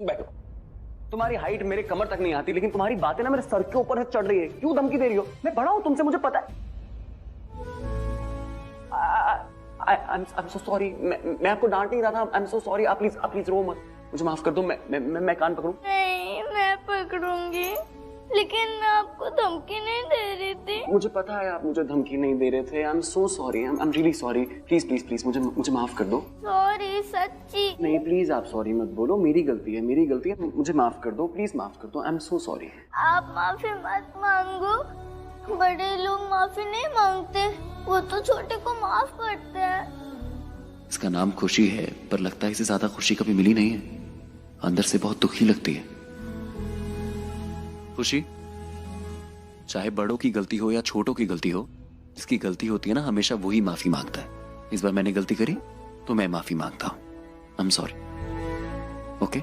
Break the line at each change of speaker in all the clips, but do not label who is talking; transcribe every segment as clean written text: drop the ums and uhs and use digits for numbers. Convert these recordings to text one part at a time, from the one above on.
बैठो। तुम्हारी हाइट मेरे कमर तक नहीं आती, लेकिन तुम्हारी बातें ना मेरे सर के ऊपर से चढ़ रही है। क्यों धमकी दे रही हो? मैं बड़ा हूं तुमसे, मुझे पता है। I'm so sorry। मैं आपको डांट नहीं रहा था। I'm so sorry। आप प्लीज रो मत, मुझे माफ कर दो। मैं कान पकड़ूं?
नहीं, मैं पकड़ूंगी, लेकिन मैं आपको धमकी नहीं दे रही थी।
मुझे पता है आप मुझे धमकी नहीं दे रहे थे। I'm so sorry। I'm really sorry। Please मुझे माफ कर दो।
सॉरी, सच्ची।
नहीं प्लीज आप सॉरी मत बोलो। मेरी गलती है। मुझे माफ कर दो, प्लीज माफ कर दो। I'm so sorry।
आप माफी मत मांगो। बड़े लोग माफी नहीं मांगते, वो तो छोटे को माफ करते हैं।
इसका नाम खुशी है, पर लगता है इसे ज्यादा खुशी कभी मिली नहीं है। अंदर से बहुत दुखी लगती है। खुशी, चाहे बड़ों की गलती हो या छोटों की गलती हो, जिसकी गलती होती है ना, हमेशा वही माफी मांगता है। इस बार मैंने गलती करी तो मैं माफी मांगता हूं। I am sorry. ओके?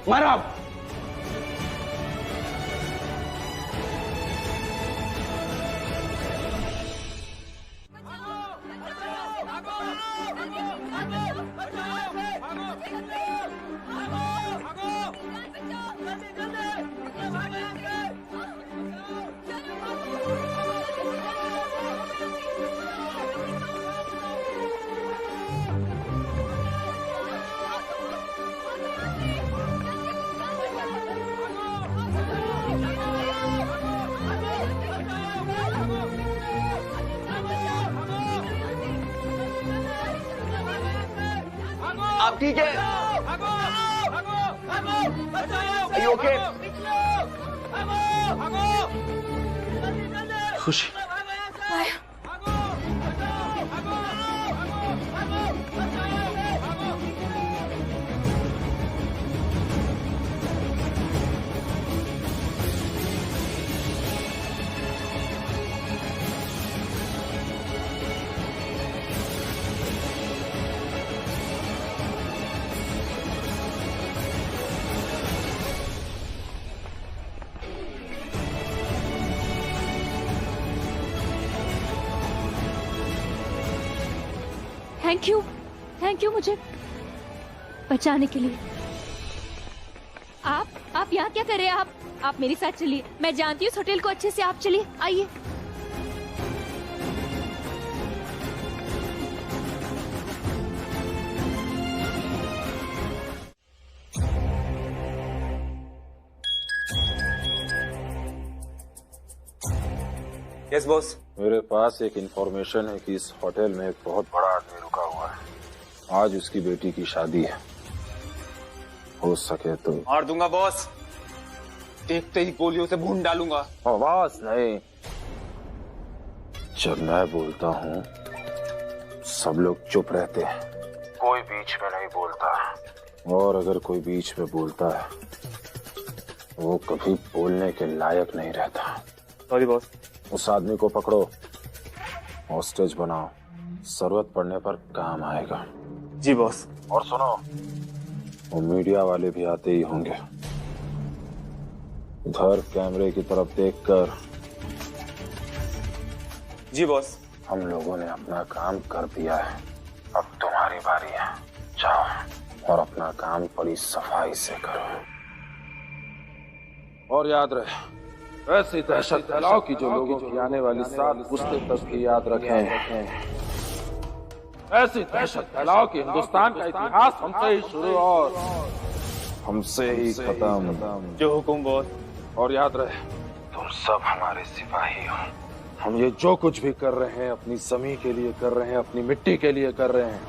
मारो। आप ठीक है? Are you okay?
खुशी,
थैंक यू मुझे बचाने के लिए। आप यहाँ क्या कर रहे हैं? आप मेरे साथ चलिए। मैं जानती हूँ इस होटल को अच्छे से। आप चलिए, आइए।
Yes boss.
मेरे पास एक इंफॉर्मेशन है कि इस होटल में एक बहुत बड़ा आदमी रुका हुआ है। आज उसकी बेटी की शादी है। हो सके तो
मार दूंगा बॉस। देखते ही गोलियों से भून डालूंगा।
आवाज नहीं। जब मैं बोलता हूँ सब लोग चुप रहते हैं, कोई बीच में नहीं बोलता। और अगर कोई बीच में बोलता है वो कभी बोलने के लायक नहीं रहता।
Sorry boss.
उस आदमी को पकड़ो, हॉस्टेज बनाओ, जरूरत पड़ने पर काम आएगा।
जी बॉस।
और सुनो, वो मीडिया वाले भी आते ही होंगे। उधर कैमरे की तरफ देखकर।
जी बॉस।
हम लोगों ने अपना काम कर दिया है, अब तुम्हारी बारी है। जाओ और अपना काम बड़ी सफाई से करो। और याद रहे, ऐसी दहशत फैलाओ कि जो लोगों की आने वाली 7 पुश्ते तक की याद रखें। ऐसी दहशत फैलाओ कि हिंदुस्तान का इतिहास हमसे ही शुरू और हमसे ही खत्म।
जो हुकुम बॉस।
और याद रहे, तुम सब हमारे सिपाही हो। हम ये जो कुछ भी कर रहे हैं अपनी जमीन के लिए कर रहे हैं, अपनी मिट्टी के लिए कर रहे हैं।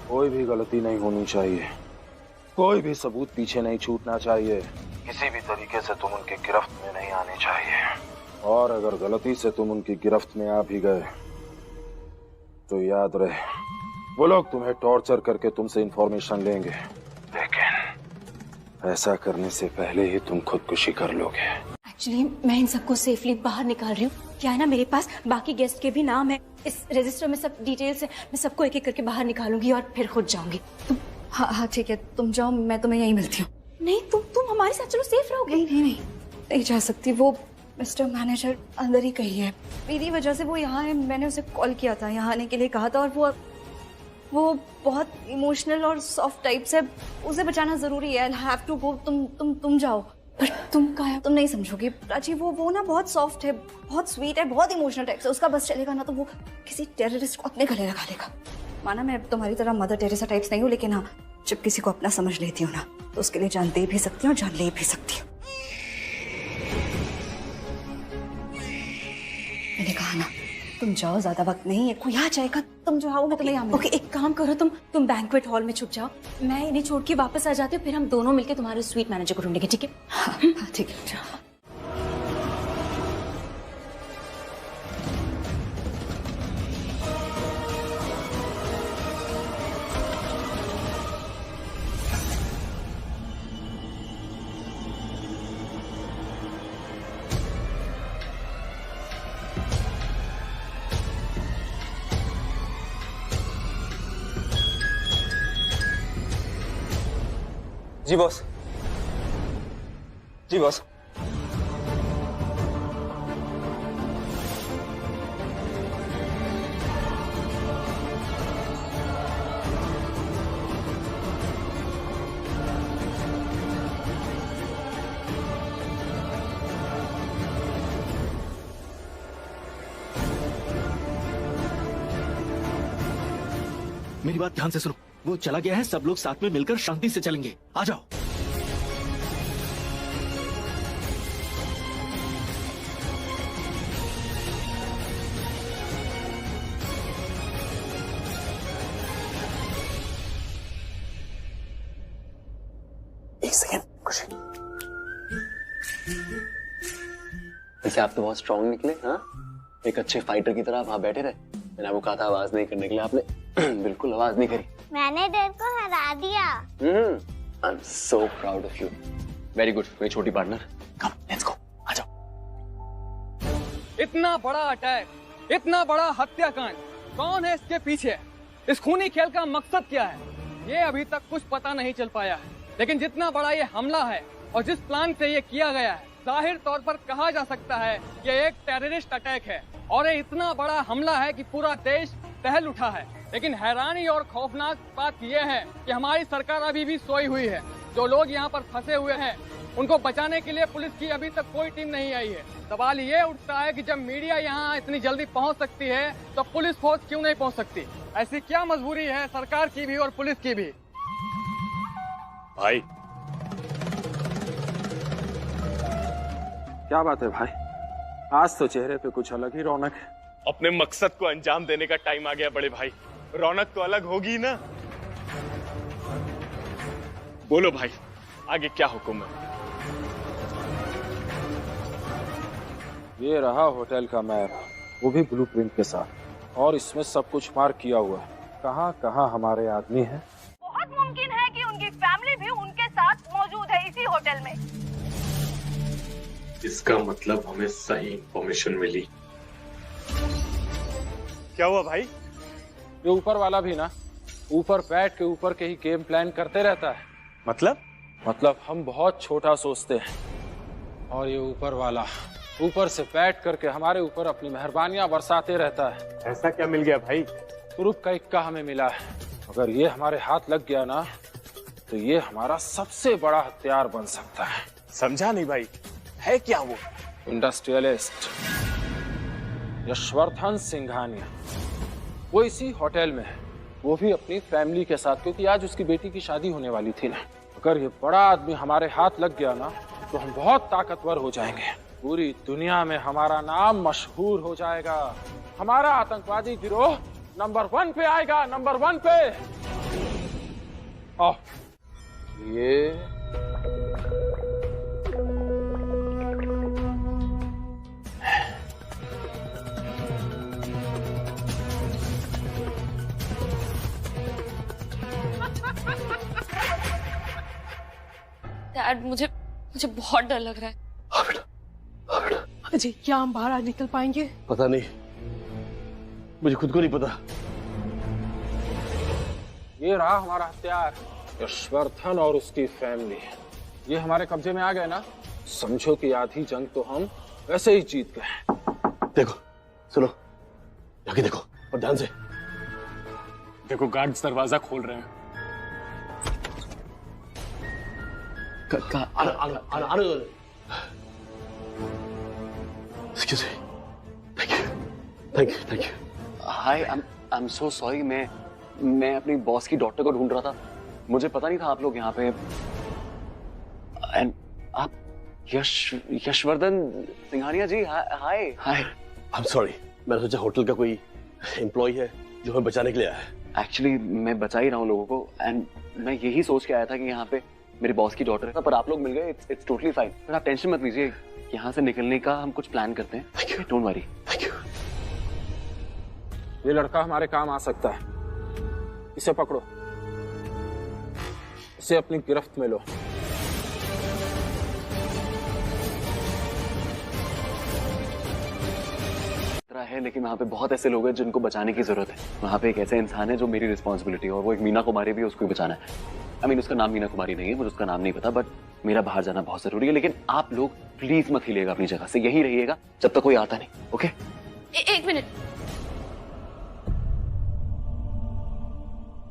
कोई भी गलती नहीं होनी चाहिए, कोई भी सबूत पीछे नहीं छूटना चाहिए। किसी भी तरीके से तुम उनकी गिरफ्त में नहीं आने चाहिए। और अगर गलती से तुम उनकी गिरफ्त में आ भी गए तो याद रहे, वो लोग तुम्हें टॉर्चर करके तुमसे इंफॉर्मेशन लेंगे, लेकिन ऐसा करने से पहले ही तुम खुदकुशी कर लोगे।
एक्चुअली मैं इन सबको सेफली बाहर निकाल रही हूँ। क्या है ना, मेरे पास बाकी गेस्ट के भी नाम है, इस रजिस्टर में सब डिटेल्स है। मैं सबको एक एक करके बाहर निकालूंगी और फिर खुद जाऊंगी। तुम हाँ ठीक है, तुम जाओ, मैं तुम्हें यहीं मिलती हूँ। नहीं तुम हमारे साथ चलो, सेफ रहोगे। नहीं जा सकती। वो मिस्टर मैनेजर अंदर ही कहीं है, मेरी वजह से वो यहाँ है। मैंने उसे कॉल किया था, यहाँ आने के लिए कहा था, और वो बहुत इमोशनल और सॉफ्ट टाइप से, उसे बचाना जरूरी है। I have to go. तुम जाओ। पर तुम कहा, तुम नहीं समझोगे प्राची, वो ना बहुत सॉफ्ट है, बहुत स्वीट है, बहुत इमोशनल टाइप से। उसका बस चलेगा ना तो वो किसी टेररिस्ट को अपने गले लगा लेगा। माना मैं तुम्हारी तरह मदर टेरेसा टाइप्स नहीं हूँ, लेकिन हाँ, जब किसी को अपना समझ लेती हूँ ना, तो उसके लिए जान दे भी सकती हूँ, जान ले भी सकती हूँ। मैंने कहा ना, तुम जाओ, ज्यादा वक्त नहीं है, कोई आ जाएगा। तुम जाओ, मैं तुम्हें यहाँ मिलूंगी। ओके, एक काम करो, तुम बैंक्वेट हॉल में छुप जाओ, मैं इन्हें छोड़ के वापस आ जाती हूँ, फिर हम दोनों मिलकर तुम्हारे स्वीट मैनेजर को ढूंढेंगे, ठीक है? हाँ ठीक है, जाओ।
जी बॉस। जी बॉस।
मेरी बात ध्यान से सुनो, वो चला गया है, सब लोग साथ में मिलकर शांति से चलेंगे। आ जाओ।
एक सेकेंड, खुशी। वैसे आप तो बहुत स्ट्रांग निकले। हाँ, एक अच्छे फाइटर की तरह वहां बैठे रहे। मैंने आपको कहा था आवाज नहीं करने के लिए, आपने बिल्कुल आवाज नहीं करी।
मैंने डर को हरा दिया।
I am so proud of you. Very good मेरी छोटी पार्टनर। कम लेट्स गो, आ जाओ।
इतना बड़ा अटैक, इतना बड़ा हत्याकांड, कौन है इसके पीछे? इस खूनी खेल का मकसद क्या है, ये अभी तक कुछ पता नहीं चल पाया है। लेकिन जितना बड़ा ये हमला है और जिस प्लान से ये किया गया है, जाहिर तौर पर कहा जा सकता है ये एक टेररिस्ट अटैक है। और ये इतना बड़ा हमला है कि पूरा देश टहल उठा है। लेकिन हैरानी और खौफनाक बात यह है कि हमारी सरकार अभी भी सोई हुई है। जो लोग यहाँ पर फंसे हुए हैं, उनको बचाने के लिए पुलिस की अभी तक कोई टीम नहीं आई है। सवाल ये उठता है कि जब मीडिया यहाँ इतनी जल्दी पहुँच सकती है, तो पुलिस फोर्स क्यों नहीं पहुँच सकती? ऐसी क्या मजबूरी है सरकार की भी और पुलिस की भी?
भाई क्या बात है भाई, आज तो चेहरे पे कुछ अलग ही रौनक है।
अपने मकसद को अंजाम देने का टाइम आ गया बड़े भाई, रौनक तो अलग होगी ना। बोलो भाई, आगे क्या हुक्म है?
ये रहा होटल का मैप, वो भी ब्लूप्रिंट के साथ, और इसमें सब कुछ मार्क किया हुआ है, कहाँ कहाँ हमारे आदमी हैं।
बहुत मुमकिन है कि उनकी फैमिली भी उनके साथ मौजूद है इसी होटल में।
इसका मतलब हमें सही इंफॉर्मेशन मिली। क्या हुआ भाई?
ये ऊपर वाला भी ना ऊपर बैठ के ऊपर के ही गेम प्लान करते रहता है। मतलब हम बहुत छोटा सोचते हैं, और ये ऊपर वाला ऊपर से बैठ करके हमारे ऊपर अपनी मेहरबानियां बरसाते रहता है।
ऐसा क्या मिल गया भाई?
तुरुप का इक्का हमें मिला है। अगर ये हमारे हाथ लग गया ना, तो ये हमारा सबसे बड़ा हथियार बन सकता है।
समझा नहीं भाई, है क्या वो?
इंडस्ट्रियलिस्ट यशवर्धन सिंघानिया, वो इसी होटल में है, वो भी अपनी फैमिली के साथ, क्योंकि आज उसकी बेटी की शादी होने वाली थी ना। अगर ये बड़ा आदमी हमारे हाथ लग गया ना, तो हम बहुत ताकतवर हो जाएंगे। पूरी दुनिया में हमारा नाम मशहूर हो जाएगा। हमारा आतंकवादी गिरोह नंबर 1 पे आएगा, नंबर 1 पे। ये
डैड मुझे बहुत डर लग रहा है।
हाँ बेटा, हाँ बेटा।
अजय, क्या हम बाहर आज निकल पाएंगे?
पता नहीं, मुझे खुद को नहीं पता। ये रहा हमारा हथियार, यशवर्धन और उसकी फैमिली। ये हमारे कब्जे में आ गए ना, समझो कि आधी जंग तो हम वैसे ही जीत गए। देखो, सुनो, जाके देखो और ध्यान से
देखो, गार्ड्स दरवाजा खोल रहे हैं।
Excuse me. Thank you.
Hi, I am so sorry. मैं अपनी बॉस की डॉटर को ढूंढ रहा था, मुझे पता नहीं था आप लोग यहाँ पे। एंड आप यशवर्धन सिंघानिया जी, हाय।
I'm sorry. मैंने सोचा होटल का कोई एम्प्लॉय है जो हमें बचाने के लिए आया है।
एक्चुअली मैं बचा ही रहा हूँ लोगों को, एंड मैं यही सोच के आया था कि यहाँ पे मेरी बॉस की डॉटर है, पर आप लोग मिल गए। It's totally fine. पर आप टेंशन मत लीजिए, यहाँ से निकलने का हम कुछ प्लान करते हैं। Don't worry.
Thank you.
ये लड़का हमारे काम आ सकता है, इसे पकड़ो, इसे अपनी गिरफ्त में लो।
है, लेकिन वहाँ पे बहुत ऐसे लोग हैं जिनको बचाने की जरूरत है। वहाँ पे एक ऐसा इंसान है जो मेरी रिस्पॉन्सिबिलिटी है, और वो एक मीना कुमारी भी है, उसको बचाना है। आई मीन उसका नाम मीना कुमारी नहीं है, मुझे उसका नाम नहीं पता, बट मेरा बाहर जाना बहुत जरूरी है। लेकिन आप लोग प्लीज मत हिलिएगा अपनी जगह से, यही रहिएगा जब तक कोई आता नहीं। ओके?
एक मिनट,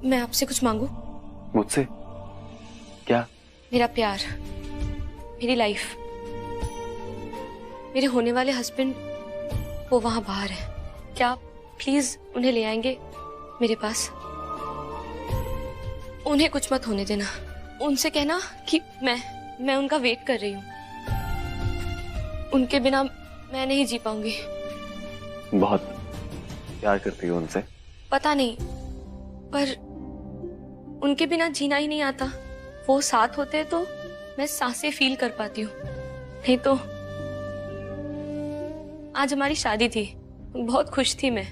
मैं आपसे कुछ मांगू?
मुझसे? क्या?
मेरा प्यार, मेरी लाइफ, मेरे होने वाले हस्बैंड वो वहां बाहर है। क्या आप प्लीज उन्हें ले आएंगे मेरे पास? उन्हें कुछ मत होने देना। उनसे कहना कि मैं उनका वेट कर रही हूँ। उनके बिना मैं नहीं जी पाऊंगी।
बहुत प्यार करती हो उनसे?
पता नहीं, पर उनके बिना जीना ही नहीं आता। वो साथ होते तो मैं सांसें फील कर पाती हूँ, नहीं तो। आज हमारी शादी थी, बहुत खुश थी मैं।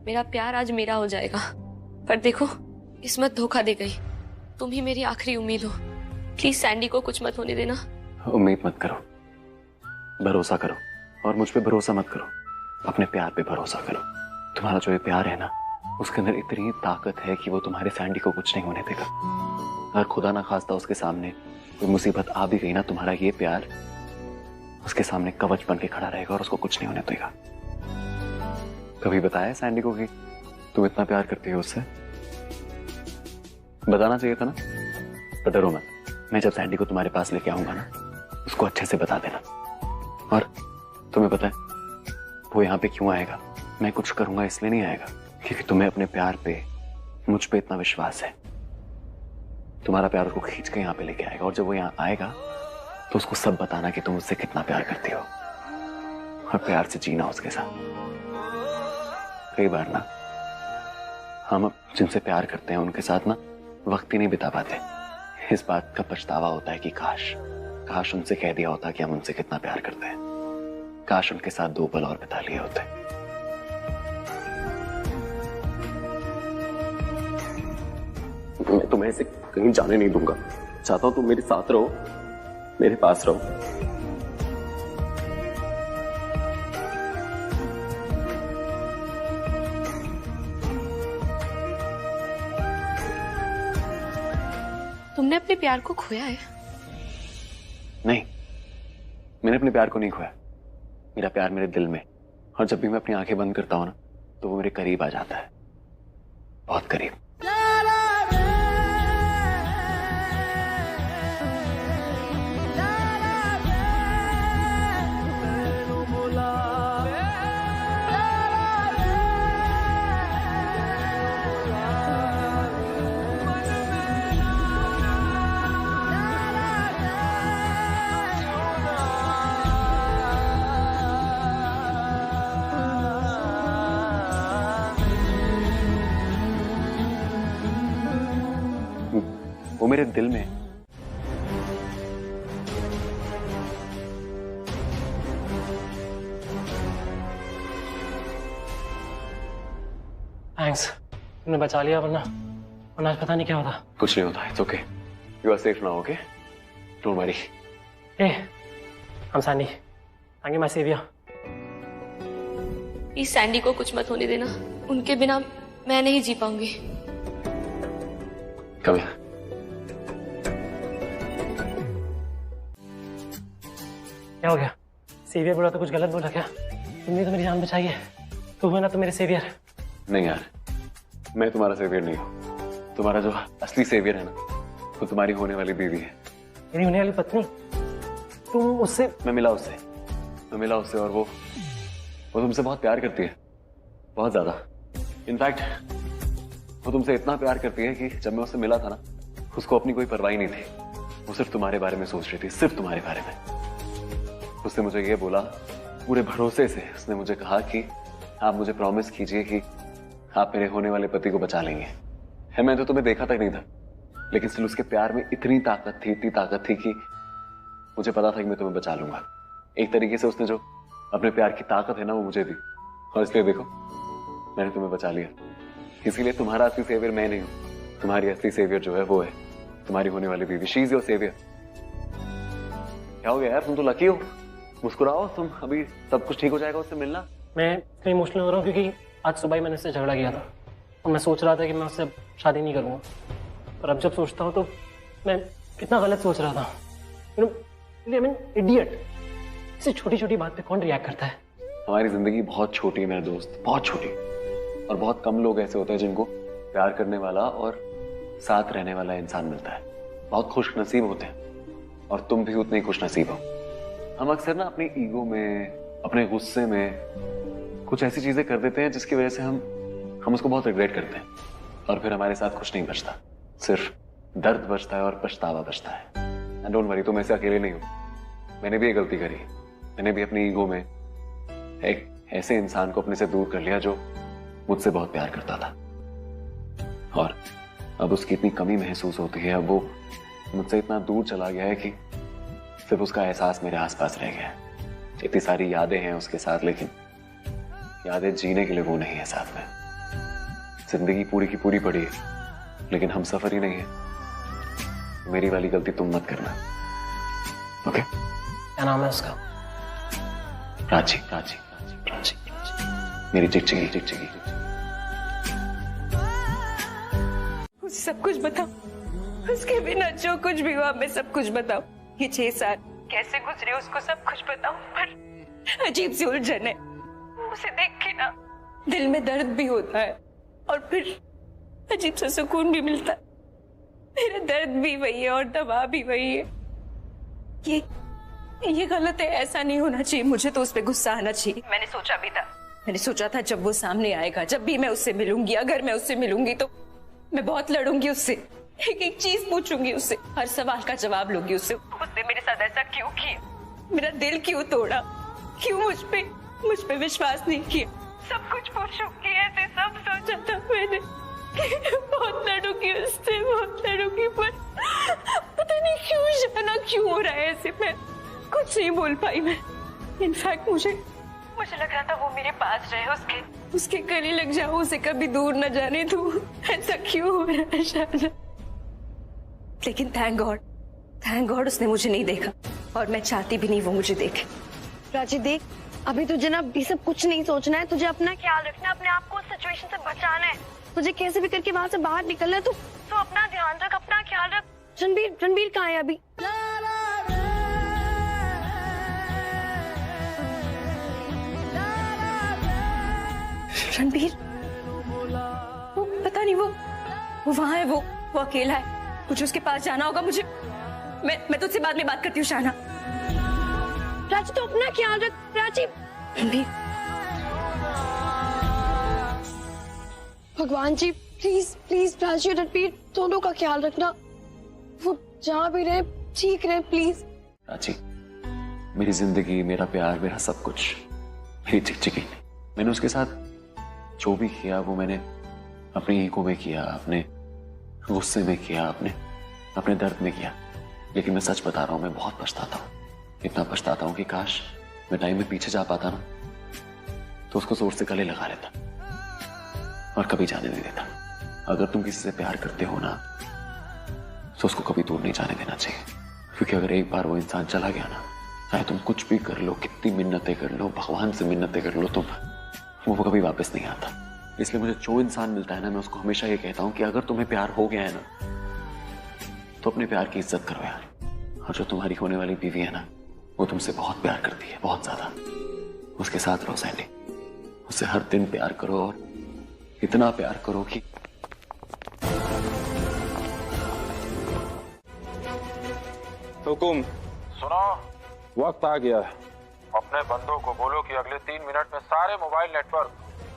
मेरा प्यार आज मेरा हो जाएगा, पर देखो किस्मत धोखा दे गई। तुम ही मेरी आखिरी उम्मीद हो। प्लीज सैंडी को कुछ मत होने देना।
उम्मीद मत करो, भरोसा करो, और मुझ पे भरोसा मत करो, अपने प्यार पे भरोसा करो। तुम्हारा जो ये प्यार है ना, उसके अंदर इतनी ताकत है कि वो तुम्हारे सैंडी को कुछ नहीं होने देगा। अगर खुदा ना खास्ता उसके सामने कोई मुसीबत आ भी गई ना, तुम्हारा ये प्यार उसके सामने कवच बन के खड़ा रहेगा और उसको कुछ नहीं होने देगा। कभी बताया सैंडी को कि तुम इतना प्यार करती हो उससे? बताना चाहिए था ना। पर डरो मत, मैं जब सैंडी को तुम्हारे पास लेके आऊंगा ना, उसको अच्छे से बता देना। और तुम्हें पता है वो यहाँ पे क्यों आएगा? मैं कुछ करूंगा इसलिए नहीं आएगा, क्योंकि तुम्हें अपने प्यार पे, मुझ पे इतना विश्वास है। तुम्हारा प्यार उसको खींच के यहाँ पे लेके आएगा, और जब वो यहाँ आएगा तो उसको सब बताना कि तुम उससे कितना प्यार करती हो, और प्यार से जीना उसके साथ। कई बार ना हम जिनसे प्यार करते हैं उनके साथ ना वक्त ही नहीं बिता पाते। इस बात का पछतावा होता है कि काश उनसे कह दिया होता कि हम उनसे कितना प्यार करते हैं। काश उनके साथ 2 पल और बिता लिए होते। मैं तुम्हें ऐसे कहीं जाने नहीं दूंगा। चाहता हूं तुम मेरे साथ रहो, मेरे पास रहो।
तुमने अपने प्यार को खोया है?
नहीं, मैंने अपने प्यार को नहीं खोया। मेरा प्यार मेरे दिल में, और जब भी मैं अपनी आंखें बंद करता हूं ना, तो वो मेरे करीब आ जाता है, बहुत करीब। वो मेरे दिल में है।
थैंक्स, तुमने बचा लिया, वरना आज पता नहीं क्या होता।
कुछ नहीं होता, it's okay. You are safe now, okay? Don't worry.
Hey, I'm Sandy. Thank you, my savior.
Please Sandy को कुछ मत होने देना, उनके बिना मैं नहीं जी पाऊंगी।
Come here.
क्या हो गया? सेवियर बोला तो कुछ गलत बोला क्या? तुमने तो मेरी जान बचाई है, तुम है ना तो मेरे सेवियर।
नहीं यार, मैं तुम्हारा सेवियर नहीं हूँ। तुम्हारा जो असली सेवियर है ना, वो तुम्हारी होने वाली बीवी है।
मेरी होने वाली पत्नी? तुम उससे?
मैं मिला उससे और वो तुमसे बहुत प्यार करती है, बहुत ज्यादा। इनफैक्ट वो तुमसे इतना प्यार करती है कि जब मैं उससे मिला था ना, उसको अपनी कोई परवाह नहीं थी। वो सिर्फ तुम्हारे बारे में सोच रही थी, सिर्फ तुम्हारे बारे में। उसने मुझे ये बोला पूरे भरोसे से, उसने मुझे कहा कि आप मुझे प्रॉमिस कीजिए कि आप मेरे होने वाले पति को बचा लेंगे। है, मैं तो तुम्हें देखा तक नहीं था, लेकिन सिर्फ उसके प्यार में इतनी ताकत थी कि मुझे पता था कि मैं तुम्हें बचा लूंगा। एक तरीके से उसने जो अपने प्यार की ताकत है ना, वो मुझे दी, और इसलिए देखो मैंने तुम्हें बचा लिया। इसीलिए तुम्हारा असली सेवियर मैं नहीं हूं, तुम्हारी असली सेवियर जो है वो है तुम्हारी होने वाली बीवी। She is your saviour. क्या हो गया यार, तुम तो लकी हो, मुस्कुराओ तुम, अभी सब कुछ ठीक हो जाएगा उससे मिलना।
मैं इतना इमोशनल हो रहा हूँ क्योंकि आज सुबह ही मैंने उससे झगड़ा किया था और मैं सोच रहा था कि मैं उससे शादी नहीं करूंगा, और अब जब सोचता हूँ तो मैं कितना गलत सोच रहा था। I mean idiot. इसे छोटी छोटी बात पे कौन रिएक्ट करता है?
हमारी जिंदगी बहुत छोटी है मेरे दोस्त, बहुत छोटी, और बहुत कम लोग ऐसे होते हैं जिनको प्यार करने वाला और साथ रहने वाला इंसान मिलता है। बहुत खुश नसीब होते हैं, और तुम भी उतने ही खुश नसीब हो। हम अक्सर ना अपनी ईगो में, अपने गुस्से में कुछ ऐसी चीजें कर देते हैं जिसकी वजह से हम उसको बहुत रिग्रेट करते हैं, और फिर हमारे साथ कुछ नहीं बचता, सिर्फ दर्द बचता है और पछतावा बचता है। एंड डोंट वरी, तुम ऐसे अकेले नहीं हो। मैंने भी ये गलती करी, मैंने भी अपनी ईगो में एक ऐसे इंसान को अपने से दूर कर लिया जो मुझसे बहुत प्यार करता था, और अब उसकी इतनी कमी महसूस होती है। अब वो मुझसे इतना दूर चला गया है कि सिर्फ उसका एहसास मेरे आसपास रह गया है। इतनी सारी यादें हैं उसके साथ, लेकिन यादें जीने के लिए वो नहीं है साथ में। जिंदगी पूरी की पूरी पड़ी है, लेकिन हम सफर ही नहीं है। मेरी वाली गलती तुम मत करना, ओके?
क्या नाम है उसका?
राजी, राजी, राजी, राजी, राजी। मेरी चिकचिकी।
सब कुछ बताओ, उसके बिना जो कुछ भी हुआ मैं सब कुछ बताओ। ये 6 साल कैसे गुजरे उसको सब कुछ बताओ, पर अजीब सी उलझन है। उसे देख के ना दिल में दर्द भी होता है और फिर अजीब सा सुकून भी मिलता है। मेरा दर्द भी वही है और दवा भी वही है। ये गलत है, ऐसा नहीं होना चाहिए। मुझे तो उस पर गुस्सा आना चाहिए। मैंने सोचा भी था, मैंने सोचा था जब वो सामने आएगा, जब भी मैं उससे मिलूंगी, अगर मैं उससे मिलूंगी तो मैं बहुत लड़ूंगी उससे, एक एक चीज पूछूंगी उससे, हर सवाल का जवाब लूंगी उससे। उसने मेरे साथ ऐसा क्यों किया, मेरा दिल क्यों तोड़ा, क्यों मुझ पे विश्वास नहीं किया। सब कुछ पूछूंगी, ऐसे सब सोचा था मैंने। बहुत लड़ूंगी उससे, बहुत लड़ूंगी, पर पता नहीं क्यों जाना क्यों हो रहा है ऐसे। मैं कुछ नहीं बोल पाई मैं। इनफैक्ट मुझे लग रहा था वो मेरे पास रहे, उसके गले लग जाओ, उसे कभी दूर न जाने दूं। ऐसा क्यों हो रहा है शाहजहां? लेकिन थैंक गॉड उसने मुझे नहीं देखा, और मैं चाहती भी नहीं वो मुझे देखे।
प्राची देख, अभी तुझे ना ये सब कुछ नहीं सोचना है, तुझे अपना ख्याल रखना है, अपने आप को उस सिचुएशन से बचाना है। तुझे कैसे भी करके वहां से बाहर निकलना है। तो अपना ध्यान रख, अपना ख्याल रख। रणबीर कहाँ है अभी?
रणबीर वो पता नहीं, वो वहां है, वो अकेला है। मुझे उसके पास जाना होगा। मुझे मैं तुझसे बाद में बात करती हूँ शाहना।
प्राची तो अपना ख्याल रख। प्राची,
रणबीर,
भगवान जी प्लीज प्लीज प्राची और रणबीर दोनों का ख्याल रखना। वो जहाँ भी रहे ठीक रहे प्लीज।
प्राची, मेरी जिंदगी, मेरा प्यार, मेरा सब कुछ मेरी चिकचिकी। मैंने उसके साथ जो भी किया वो मैंने अपनी ईगो में किया, अपने गुस्से में किया, अपने दर्द में किया। लेकिन मैं सच बता रहा हूँ, मैं बहुत पछताता हूँ, इतना पछताता हूँ कि काश मैं टाइम में पीछे जा पाता ना, तो उसको जोर से गले लगा लेता और कभी जाने नहीं देता। अगर तुम किसी से प्यार करते हो ना, तो उसको कभी दूर नहीं जाने देना चाहिए। क्योंकि अगर एक बार वो इंसान चला गया ना, चाहे तुम कुछ भी कर लो, कितनी मिन्नतें कर लो, भगवान से मिन्नतें कर लो, तुम वो कभी वापस नहीं आता। इसलिए मुझे जो इंसान मिलता है ना, मैं उसको हमेशा ये कहता हूँ कि अगर तुम्हें प्यार हो गया है ना, तो अपने प्यार की इज्जत करो यार। और जो तुम्हारी होने वाली बीवी है ना, वो तुमसे बहुत प्यार करती है, बहुत ज्यादा। उसके साथ रहो सैंडी, उससे हर दिन प्यार करो और इतना प्यार करो कि
हुकुम सुनो, वक्त आ गया है। अपने बंदों को बोलो कि अगले 3 मिनट में सारे मोबाइल नेटवर्क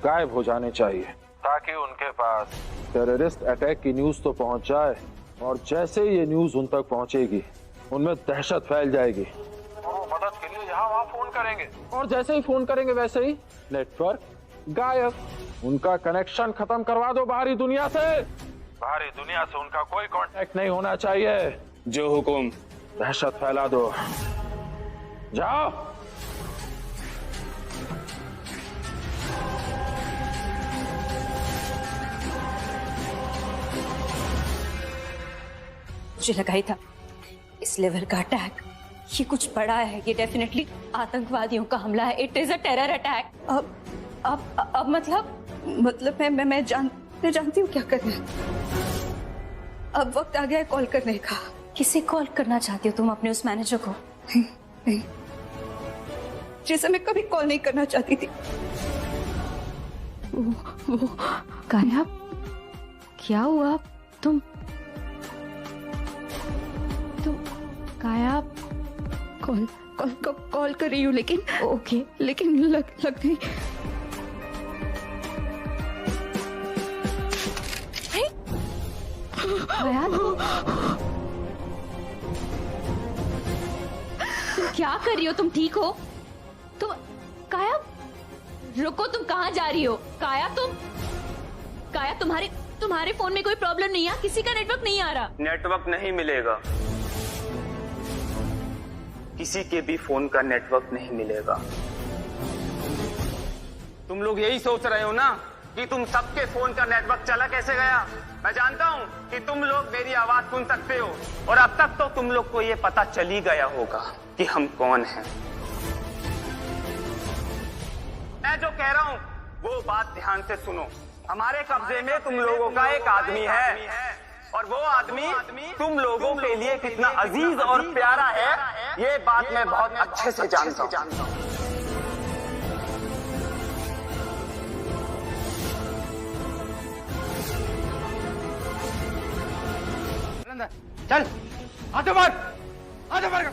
गायब हो जाने चाहिए, ताकि उनके पास टेररिस्ट अटैक की न्यूज तो पहुंच जाए, और जैसे ही ये न्यूज उन तक पहुंचेगी उनमें दहशत फैल जाएगी और वो मदद के लिए यहाँ वहाँ फोन करेंगे, और जैसे ही फोन करेंगे वैसे ही नेटवर्क गायब। उनका कनेक्शन खत्म करवा दो बाहरी दुनिया से। बाहरी दुनिया से उनका कोई कांटेक्ट नहीं होना चाहिए।
जो हुकुम।
दहशत फैला दो, जाओ।
मुझे लगा ही था इस लेवल का अटैक ये कुछ बड़ा है, ये डेफिनेटली आतंकवादियों का हमला है। It is a terror attack. अब मतलब मैं जानती हूँ क्या करना है। अब वक्त आ गया है कॉल करने का। किसे कॉल करना चाहती हो तुम? अपने उस मैनेजर को? नहीं, जैसे मैं कभी कॉल नहीं करना चाहती थी।
वो काया, क्या हुआ? तुम काया
कॉल कर रही हूँ, लेकिन ओके, लेकिन लग नहीं।
काया, तुम क्या कर रही हो? तुम ठीक हो? तुम काया रुको, तुम कहाँ जा रही हो? काया तुम्हारे फोन में कोई प्रॉब्लम नहीं है? किसी का नेटवर्क नहीं आ रहा?
नेटवर्क नहीं मिलेगा, किसी के भी फोन का नेटवर्क नहीं मिलेगा। तुम लोग यही सोच रहे हो ना कि तुम सबके फोन का नेटवर्क चला कैसे गया। मैं जानता हूं कि तुम लोग मेरी आवाज सुन सकते हो, और अब तक तो तुम लोग को ये पता चल ही गया होगा कि हम कौन हैं। मैं जो कह रहा हूं वो बात ध्यान से सुनो। हमारे कब्जे में तुम लोगों का एक आदमी है, और वो आदमी तुम लोगों के लिए कितना अजीज और प्यारा है, ये बात मैं बहुत अच्छे से जानता हूं।
चल, हाथ ऊपर, हाथ ऊपर,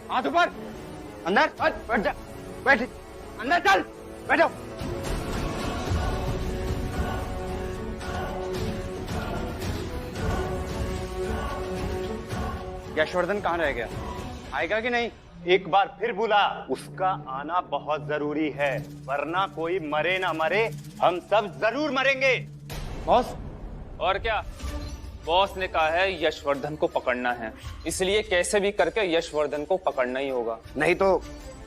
हाथ ऊपर, अंदर बैठ जा, बैठ, अंदर चल, बैठो। यशवर्धन कहाँ रह गया? आएगा कि नहीं?
एक बार फिर बुला, उसका आना बहुत जरूरी है, वरना कोई मरे ना मरे, हम सब जरूर मरेंगे।
बॉस?
और क्या, बॉस ने कहा है यशवर्धन को पकड़ना है, इसलिए कैसे भी करके यशवर्धन को पकड़ना ही होगा।
नहीं तो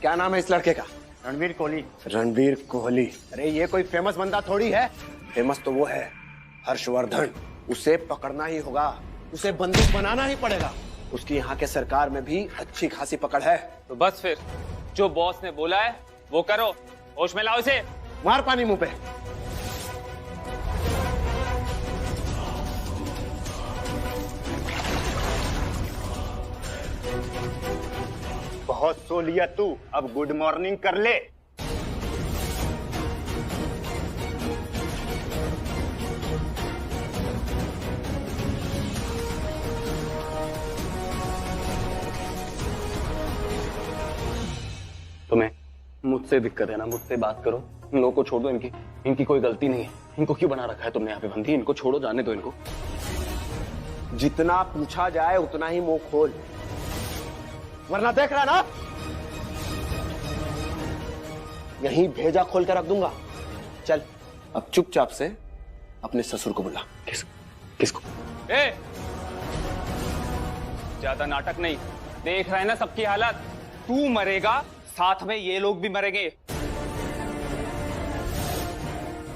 क्या नाम है इस लड़के का?
रणवीर कोहली।
रणवीर कोहली? अरे ये कोई फेमस बंदा थोड़ी है, फेमस तो वो है हर्षवर्धन। उसे पकड़ना ही होगा, उसे बंदिश बनाना ही पड़ेगा। उसकी यहाँ के सरकार में भी अच्छी खासी पकड़ है।
तो बस फिर जो बॉस ने बोला है वो करो। होश में लाओ इसे।
मार पानी मुंह पे।
बहुत सो लिया तू, अब गुड मॉर्निंग कर ले।
तुम्हें मुझसे दिक्कत है ना, मुझसे बात करो। इन लोगों को छोड़ दो, इनकी कोई गलती नहीं है। इनको क्यों बना रखा है तुमने यहाँ पे बंदी? इनको छोड़ो, जाने दो इनको।
जितना पूछा जाए उतना ही मुंह खोल, वरना देख रहा ना यहीं भेजा खोल कर रख दूंगा। चल अब चुपचाप से अपने ससुर को बुला।
किसको?
ज्यादा नाटक नहीं, देख रहे हैं ना सबकी हालत। तू मरेगा, साथ में ये लोग भी मरेंगे।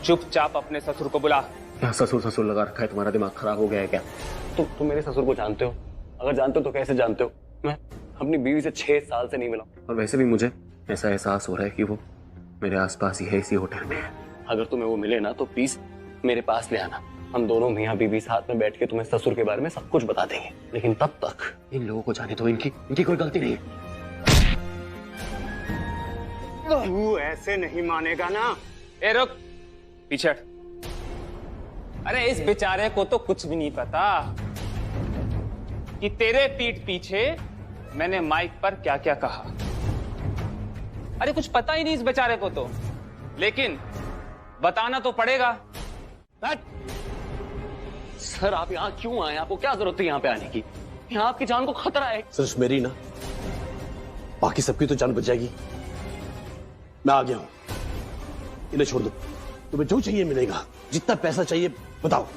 चुपचाप अपने ससुर को बुला।
क्या ससुर लगा रखा है? तुम्हारा दिमाग खराब हो गया है क्या? तुम मेरे ससुर को जानते हो? अगर जानते हो तो कैसे जानते हो? मैं अपनी बीवी से 6 साल से नहीं मिला, और वैसे भी मुझे ऐसा एहसास हो रहा है कि वो मेरे आसपास ही है, इसी होटल में है। अगर तुम्हें वो मिले ना तो प्लीज मेरे पास ले आना। हम दोनों मियाँ बीवी साथ में बैठ के तुम्हें ससुर के बारे में सब कुछ बता देंगे, लेकिन तब तक इन लोगों को जाने दो, इनकी कोई गलती नहीं है।
तू ऐसे नहीं मानेगा ना।
ए रुक, पीछे हट। अरे इस बेचारे को तो कुछ भी नहीं पता कि तेरे पीठ पीछे मैंने माइक पर क्या क्या कहा। अरे कुछ पता ही नहीं इस बेचारे को तो, लेकिन बताना तो पड़ेगा।
सर आप यहाँ क्यों आए? आपको क्या जरूरत है यहाँ पे आने की? यहाँ आपकी जान को खतरा है।
सिर्फ मेरी ना, बाकी सबकी तो जान बच जाएगी। मैं आ गया हूं, इन्हें छोड़ दो। तुम्हें जो चाहिए मिलेगा, जितना पैसा चाहिए बताओ।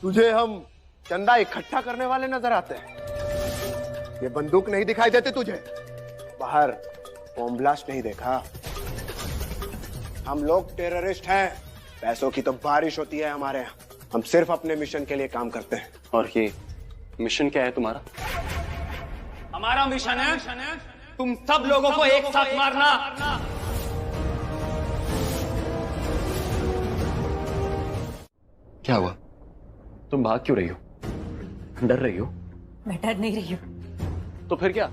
तुझे हम चंदा इकट्ठा करने वाले नजर आते हैं। ये बंदूक नहीं दिखाई देती तुझे? बाहर बॉम्ब ब्लास्ट नहीं देखा? हम लोग टेररिस्ट हैं। पैसों की तो बारिश होती है हमारे यहाँ। हम सिर्फ अपने मिशन के लिए काम करते हैं।
और ये मिशन क्या है तुम्हारा?
हमारा मिशन है तुम सब लोगों को एक साथ मारना।
क्या हुआ? तुम भाग क्यों रही हो? डर रही हो?
मैं डर नहीं रही हूं।
तो फिर क्या?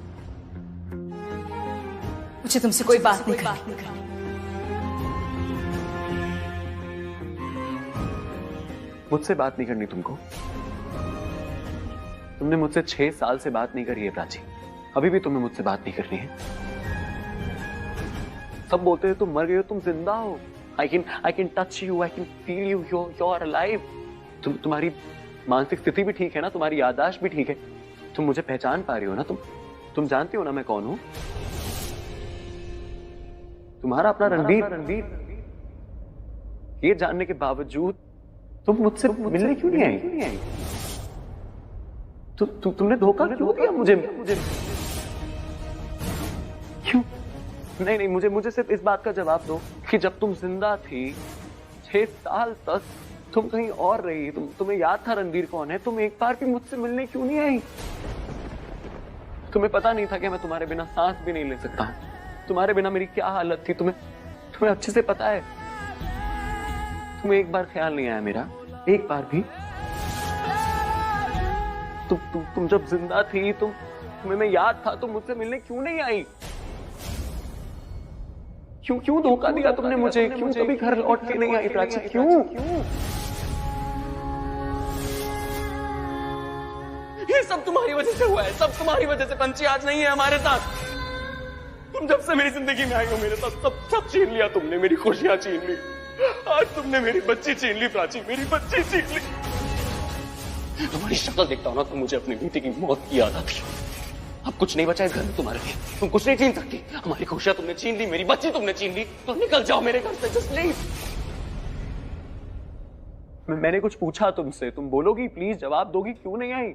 मुझे तुमसे कोई बात नहीं करनी।
मुझसे बात नहीं करनी तुमको? तुमने मुझसे 6 साल से बात नहीं करी है प्राची, अभी भी तुम्हें मुझसे बात नहीं करनी है? सब बोलते हैं तुम मर गए हो, तुम जिंदा हो। I can touch you, I can feel you, you're alive. तुम्हारी मानसिक स्थिति भी ठीक है ना, तुम्हारी याददाश्त भी ठीक है, तुम मुझे पहचान पा रही हो ना, तुम जानती हो ना मैं कौन हूं? तुम्हारा अपना रणवीर। ये जानने के बावजूद तुम मुझसे मिलने क्यों नहीं आई? तुमने धोखा क्यों दिया मुझे? क्यों? नहीं, मुझे सिर्फ इस बात का जवाब दो कि जब तुम जिंदा थी 6 साल तक तुम कहीं और रही, तुम्हें याद था रणवीर कौन है, तुम एक बार भी मुझसे मिलने क्यों नहीं आई? तुम्हें पता नहीं था कि मैं तुम्हारे बिना सांस भी नहीं ले सकता हूं? तुम्हारे बिना मेरी क्या हालत थी तुम्हें अच्छे से पता है। तुम्हें एक बार ख्याल नहीं आया मेरा? एक बार भी? तुम जब जिंदा थी तुम्हें मैं याद था, तुम मुझसे मिलने क्यों नहीं आई? क्यों धोखा दिया तुमने मुझे? क्यों कभी घर लौट के नहीं आई प्राची? क्यों?
ये सब तुम्हारी वजह से हुआ है, सब तुम्हारी वजह से। पंची आज नहीं है हमारे साथ। तुम जब से मेरी जिंदगी में आई हो मेरे साथ सब छीन लिया तुमने, मेरी खुशियां छीन ली। आज तुमने मेरी बच्ची छीन ली प्राची, मेरी बच्ची छीन ली। तुम्हारी शक्ल देखता हूं ना तो मुझे अपनी बेटी की मौत की याद आती है। अब कुछ नहीं बचा इस घर में तुम्हारे लिए, तुम कुछ नहीं छीन सकती। हमारी खुशियां तुमने छीन ली, मेरी बच्ची तुमने छीन ली, तो निकल जाओ मेरे घर से, जस्ट लीव।
मैंने कुछ पूछा तुमसे, तुम बोलोगी? प्लीज जवाब दोगी? क्यों नहीं आई?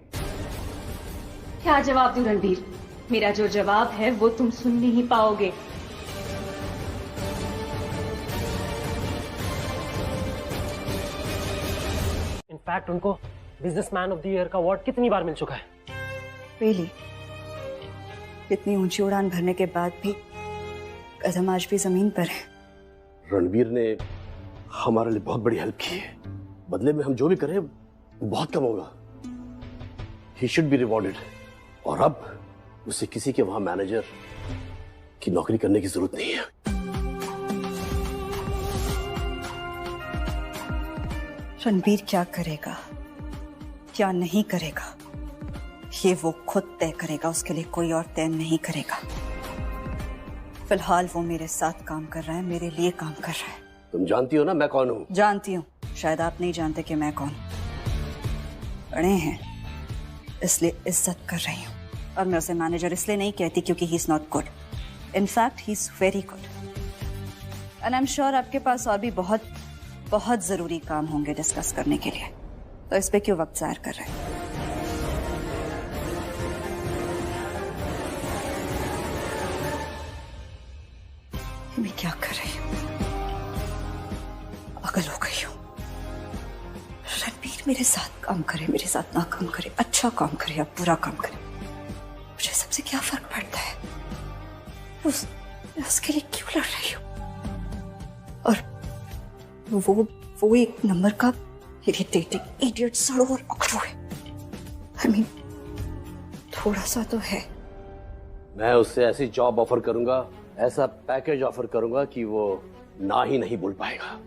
क्या जवाब दूं रणवीर? मेरा जो जवाब है वो तुम सुन नहीं पाओगे।
इनफैक्ट उनको बिजनेसमैन ऑफ द ईयर का अवार्ड कितनी बार मिल चुका है।
रियली? इतनी ऊंची उड़ान भरने के बाद भी कदम आज भी जमीन पर है।
रणवीर ने हमारे लिए बहुत बड़ी हेल्प की है, बदले में हम जो भी करें वो बहुत कम होगा। He should be rewarded. और अब उसे किसी के वहां मैनेजर की नौकरी करने की जरूरत नहीं है।
रणवीर क्या करेगा क्या नहीं करेगा ये वो खुद तय करेगा, उसके लिए कोई और तय नहीं करेगा। फिलहाल वो मेरे साथ काम कर रहा है, मेरे लिए काम कर रहा है।
तुम जानती हो ना मैं कौन हूँ?
जानती हूँ, शायद आप नहीं जानते कि मैं कौन। बड़े हैं इसलिए इज्जत कर रही हूँ, और मैं उसे मैनेजर इसलिए नहीं कहती क्योंकि he is not good. In fact he is very good. And I am sure आपके पास और भी बहुत बहुत जरूरी काम होंगे डिस्कस करने के लिए, तो इस पे क्यों वक्त ज़ाहिर कर रहे हैं?
मैं क्या कर रही हूँ? पागल हो गई हूँ। रणबीर मेरे साथ काम करे, मेरे साथ ना काम करे, अच्छा काम करे या बुरा काम करे, मुझे सबसे क्या फर्क पड़ता है? मैं उसके लिए क्यों लड़ रही हूँ? और वो एक नंबर का इरिटेटिंग इडियट सड़ो और अकड़ू है। I mean, थोड़ा सा तो है।
मैं उससे ऐसी जॉब ऑफर करूंगा, ऐसा पैकेज ऑफर करूंगा कि वो ना ही नहीं बोल पाएगा।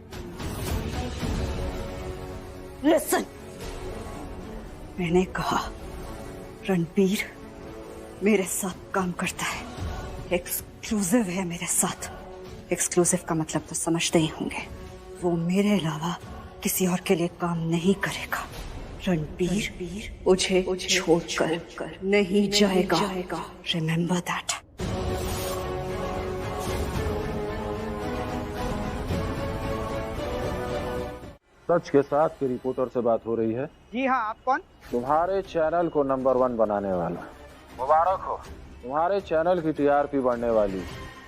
लिसन, मैंने कहा रणबीर मेरे साथ काम करता है, एक्सक्लूसिव है मेरे साथ। एक्सक्लूसिव का मतलब तो समझते ही होंगे, वो मेरे अलावा किसी और के लिए काम नहीं करेगा। रणबीर मुझे छोड़कर नहीं जाएगा। Remember that.
सच के साथ की रिपोर्टर से बात हो रही है।
जी हाँ, आप कौन?
तुम्हारे चैनल को नंबर 1 बनाने वाला। मुबारक हो, तुम्हारे चैनल की टीआरपी बढ़ने वाली।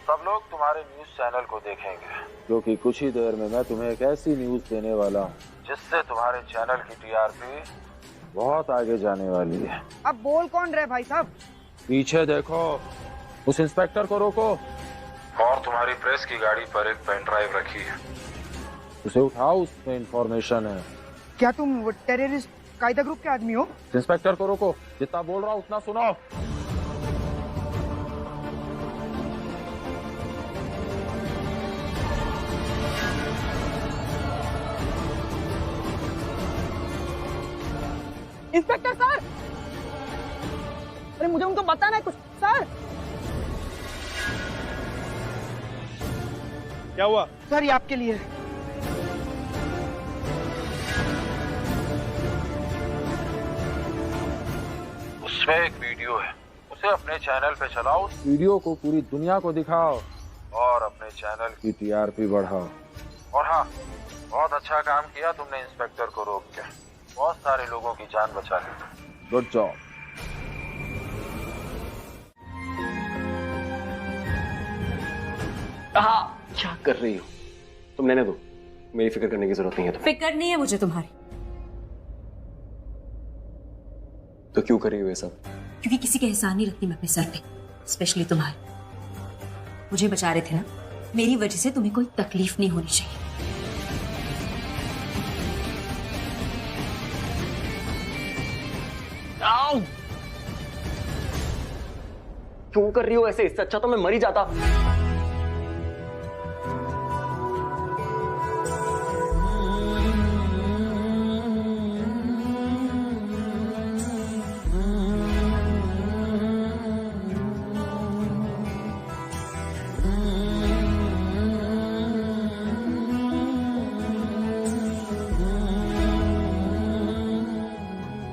सब लोग तुम्हारे न्यूज चैनल को देखेंगे, क्योंकि कुछ ही देर में मैं तुम्हें एक ऐसी न्यूज देने वाला हूँ जिससे तुम्हारे चैनल की टीआरपी बहुत आगे जाने वाली है।
अब बोल कौन रहे भाई साहब?
पीछे देखो, उस इंस्पेक्टर को रोको। और तुम्हारी प्रेस की गाड़ी पर एक पेन ड्राइव रखी है, उसे उठाओ, उसमें इंफॉर्मेशन है।
क्या तुम टेररिस्ट कायदा ग्रुप के आदमी हो?
इंस्पेक्टर को रोको, जितना बोल रहा हूँ उतना सुनो।
इंस्पेक्टर सर, अरे मुझे उनको बताना है कुछ। सर,
क्या हुआ?
सर ये आपके लिए।
उसमें एक वीडियो है, उसे अपने चैनल पे चलाओ, उस वीडियो को पूरी दुनिया को दिखाओ और अपने चैनल की टीआरपी बढ़ाओ। और हाँ, बहुत अच्छा काम किया तुमने इंस्पेक्टर को रोक के, बहुत सारे लोगों की जान बचा ली। Good job.
क्या कर रही हो तुम? लेने दो, मेरी फिक्र करने की जरूरत नहीं है।
फिक्र नहीं है मुझे तुम्हारी।
तो क्यों कर रही हो ये सब?
क्योंकि किसी के एहसान नहीं रखती मैं अपने सर पे, स्पेशली तुम्हारे। मुझे बचा रहे थे ना, मेरी वजह से तुम्हें कोई तकलीफ नहीं होनी चाहिए।
क्यों कर रही हो ऐसे? इससे अच्छा तो मैं मर ही जाता।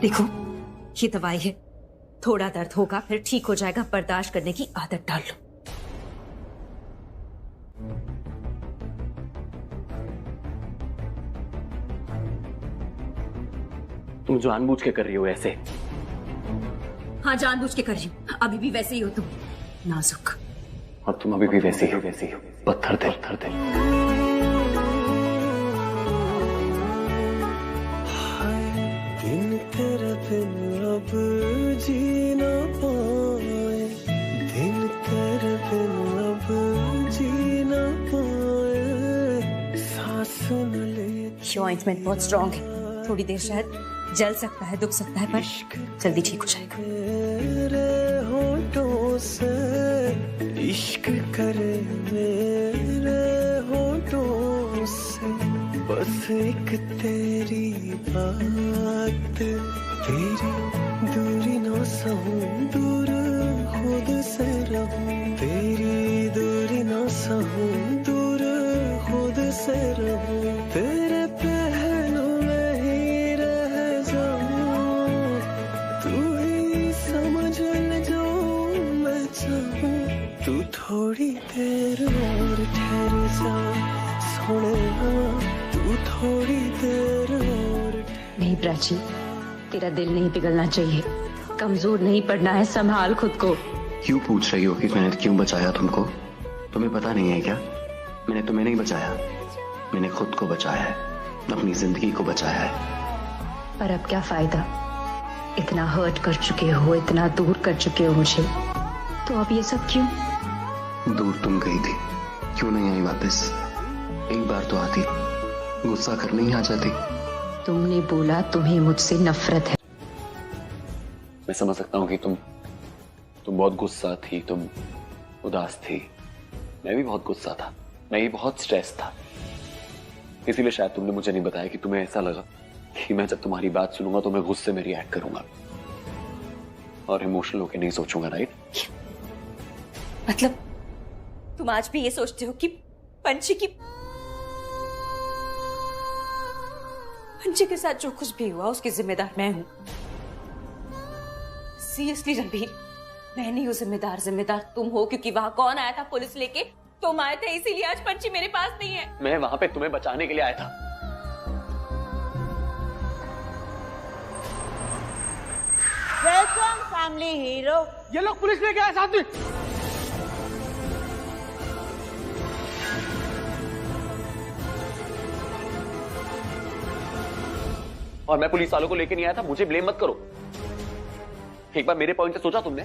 देखो, ये दवाई है, थोड़ा दर्द होगा फिर ठीक हो जाएगा, बर्दाश्त करने की आदत डाल लो।
तुम जानबूझ के कर रही हो ऐसे?
हाँ, जानबूझ के कर रही हूँ। अभी भी वैसे ही हो तुम, नाजुक।
और तुम अभी भी वैसी हो, पत्थर दिल, पत्थर दिल।
दिन तेरा दिन अब जी ना पाए, दिन तेरा दिन अब जी ना पाए, सांस न ले।
ये ऑइंटमेंट बहुत स्ट्रॉन्ग है, थोड़ी देर शायद जल सकता है, दुख सकता है, पर जल्दी ठीक हो जाएगा।
मेरे होठों से इश्क करे, मेरे होठों से बस एक तेरी बात, तेरी दूरी ना सहूं, दूर खुद से रहूं, तेरी दूरी ना सहूं, दूर खुद से रहूं, तेरे पहलू में ही रह जाऊं, तू ही समझ ले जो मैं चाहूं, तू थोड़ी देर और ठहर जा सोने, तू थोड़ी देर और।
नहीं प्राची, तेरा दिल नहीं पिघलना चाहिए, कमजोर नहीं पड़ना है, संभाल खुद को।
क्यों पूछ रही हो कि मैंने क्यों बचाया तुमको? तुम्हें पता नहीं है क्या? मैंने तुम्हें नहीं बचाया, मैंने खुद को बचाया है, अपनी जिंदगी को बचाया है।
पर अब क्या फायदा, इतना हर्ट कर चुके हो, इतना दूर कर चुके हो मुझे, तो अब ये सब क्यों?
दूर तुम गई थी, क्यों नहीं आई वापस? एक बार तो आती, गुस्सा करने ही आ जाती।
तुमने बोला तुम्हें मुझसे नफरत है।
मैं समझ सकता हूँ कि तुम बहुत गुस्सा थी, तुम उदास थी। मैं भी बहुत गुस्सा था, मैं भी बहुत स्ट्रेस था। इसीलिए शायद तुमने मुझे नहीं बताया कि तुम्हें ऐसा लगा कि मैं जब तुम्हारी बात सुनूंगा तो मैं गुस्से में रिएक्ट करूंगा और इमोशनल होकर नहीं सोचूंगा, राइट?
मतलब तुम आज भी ये सोचते हो कि पंछी के साथ जो कुछ भी हुआ उसकी जिम्मेदार मैं हूं? सीरियसली रणबीर, मैं नहीं हूं जिम्मेदार। जिम्मेदार तुम हो, क्योंकि वहां कौन आया था? पुलिस लेके तुम आए थे, इसीलिए आज पंछी मेरे पास नहीं है।
मैं वहां पे तुम्हें बचाने के लिए आया था।
Welcome family hero. ये लोग पुलिस लेके आए साथ में।
और मैं पुलिस वालों को लेके नहीं आया था, मुझे ब्लेम मत करो। एक बार मेरे पॉइंट से सोचा तुमने?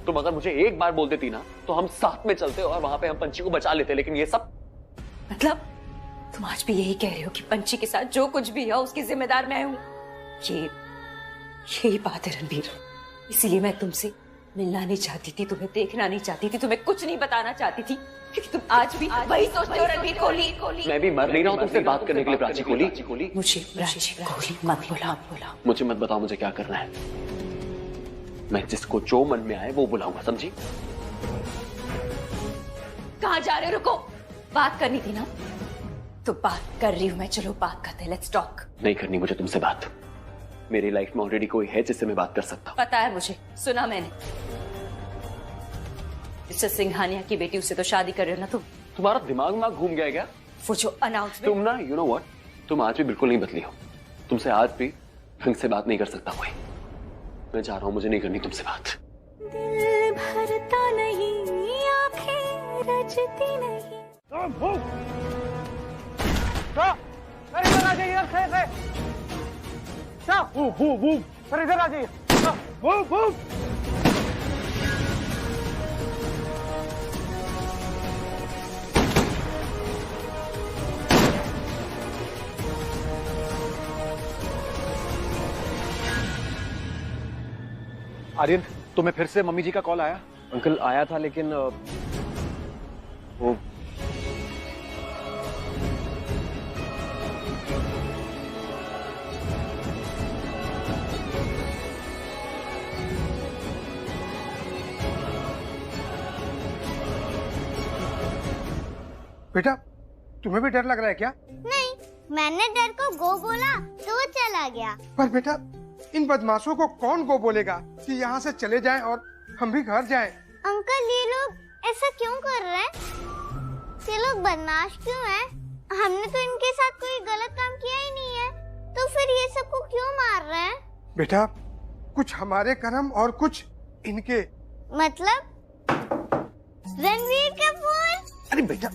तुम अगर मुझे एक बार बोल देती ना तो हम साथ में चलते और वहां पे हम पंछी को बचा लेते, लेकिन ये सब
मतलब तुम आज भी यही कह रहे हो कि पंछी के साथ जो कुछ भी है उसकी जिम्मेदार मैं हूं? यही बात है रणबीर, इसीलिए मैं तुमसे मिलना नहीं चाहती थी, तुम्हें देखना नहीं चाहती थी, तुम्हें कुछ नहीं बताना चाहती थी, क्योंकि तुम आज भी वही सोचते हो रणबीर कोहली।
मैं भी मर नहीं रहा हूं तुमसे बात करने के लिए प्राची कोहली।
मुझे प्राची कोहली मत बुला।
मुझे मत बताओ मुझे क्या करना है। मैं जिसको जो मन में आए वो बुलाऊंगा, समझी?
कहां जा रहे हो? रुको, बात करनी थी ना? तो बात कर रही हूं मैं, चलो बात करते हैं, लेट्स टॉक।
नहीं करनी मुझे तुमसे बात। मेरी लाइफ में ऑलरेडी कोई है जिससे मैं बात कर सकता हूँ।
पता है मुझे, सुना मैंने। मिस्टर सिंघानिया की बेटी, उससे तो शादी कर रहे हो ना तुम?
तुम्हारा दिमाग घूम गया क्या?
वो जो अनाउंसमेंट।
तुम ना, यू नो व्हाट, तुम आज भी बिल्कुल नहीं बदली हो। तुमसे आज भी ढंग से बात नहीं कर सकता कोई। मैं जा रहा हूँ, मुझे नहीं करनी तुमसे बात।
दिल भरता नहीं, आंखें रचती नहीं।
इधर आ जाइए, सर इधर आ जाइए।
आर्यन, तुम्हें फिर से मम्मी जी का कॉल आया?
अंकल आया था, लेकिन वो
बेटा, तुम्हें भी डर लग रहा है क्या?
नहीं, मैंने डर को गो बोला तो वो चला गया।
पर बेटा, इन बदमाशों को कौन गो बोलेगा कि यहाँ से चले जाएं और हम भी घर जाएं?
अंकल, ये लोग ऐसा क्यों कर रहे हैं? ये लोग बदमाश क्यों हैं? हमने तो इनके साथ कोई गलत काम किया ही नहीं है, तो फिर ये सबको क्यों मार रहे हैं?
बेटा, कुछ हमारे कर्म और कुछ इनके।
मतलब रणबीर कपूर?
अरे बेटा,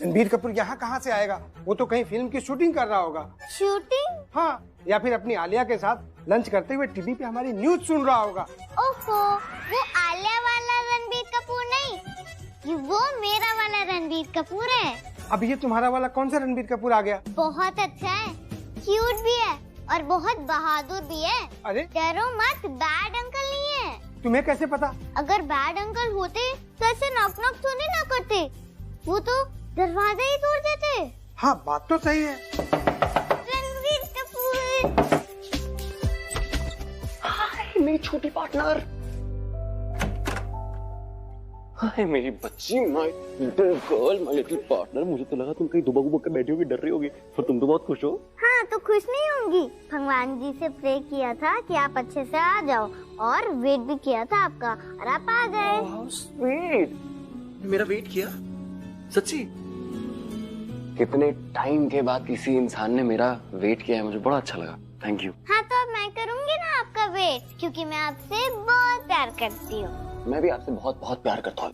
रणबीर कपूर यहाँ कहाँ से आएगा? वो तो कहीं फिल्म की शूटिंग कर रहा होगा।
शूटिंग?
हाँ, या फिर अपनी आलिया के साथ लंच करते हुए टीवी पे हमारी न्यूज सुन रहा होगा।
ओहो, वो आलिया वाला रणबीर कपूर नहीं, ये वो मेरा वाला रणबीर कपूर है।
अब ये तुम्हारा वाला कौन सा रणबीर कपूर आ गया?
बहुत अच्छा है, क्यूट भी है और बहुत बहादुर भी है।
अरे
डरो मत, बैड अंकल नहीं है।
तुम्हें कैसे पता?
अगर बैड अंकल होते तो ऐसे नॉक नॉक थोड़ी ना करते, वो तो दरवाजा ही तोड़ देते।
हाँ, बात तो सही है।
रणबीर कपूर,
हाय मेरी छोटी पार्टनर, हाय मेरी बच्ची, my little girl, my little partner. मुझे तो लगा तुम कहीं दुबक उबक के बैठी होगी, डर रही होगी, पर तुम तो बहुत खुश हो।
हाँ, तो खुश नहीं होंगी। भगवान जी से प्रे किया था कि आप अच्छे से आ जाओ, और वेट भी किया था आपका, और आप आ गए।
स्वीट, मेरा वेट किया? सच्ची? कितने टाइम के बाद किसी इंसान ने मेरा वेट किया है, मुझे बड़ा अच्छा लगा। Thank you.
हाँ, तो अब मैं करूँगी ना आपका वेट, क्योंकि मैं आपसे बहुत प्यार करती हूँ।
मैं भी आपसे बहुत बहुत प्यार करता हूँ।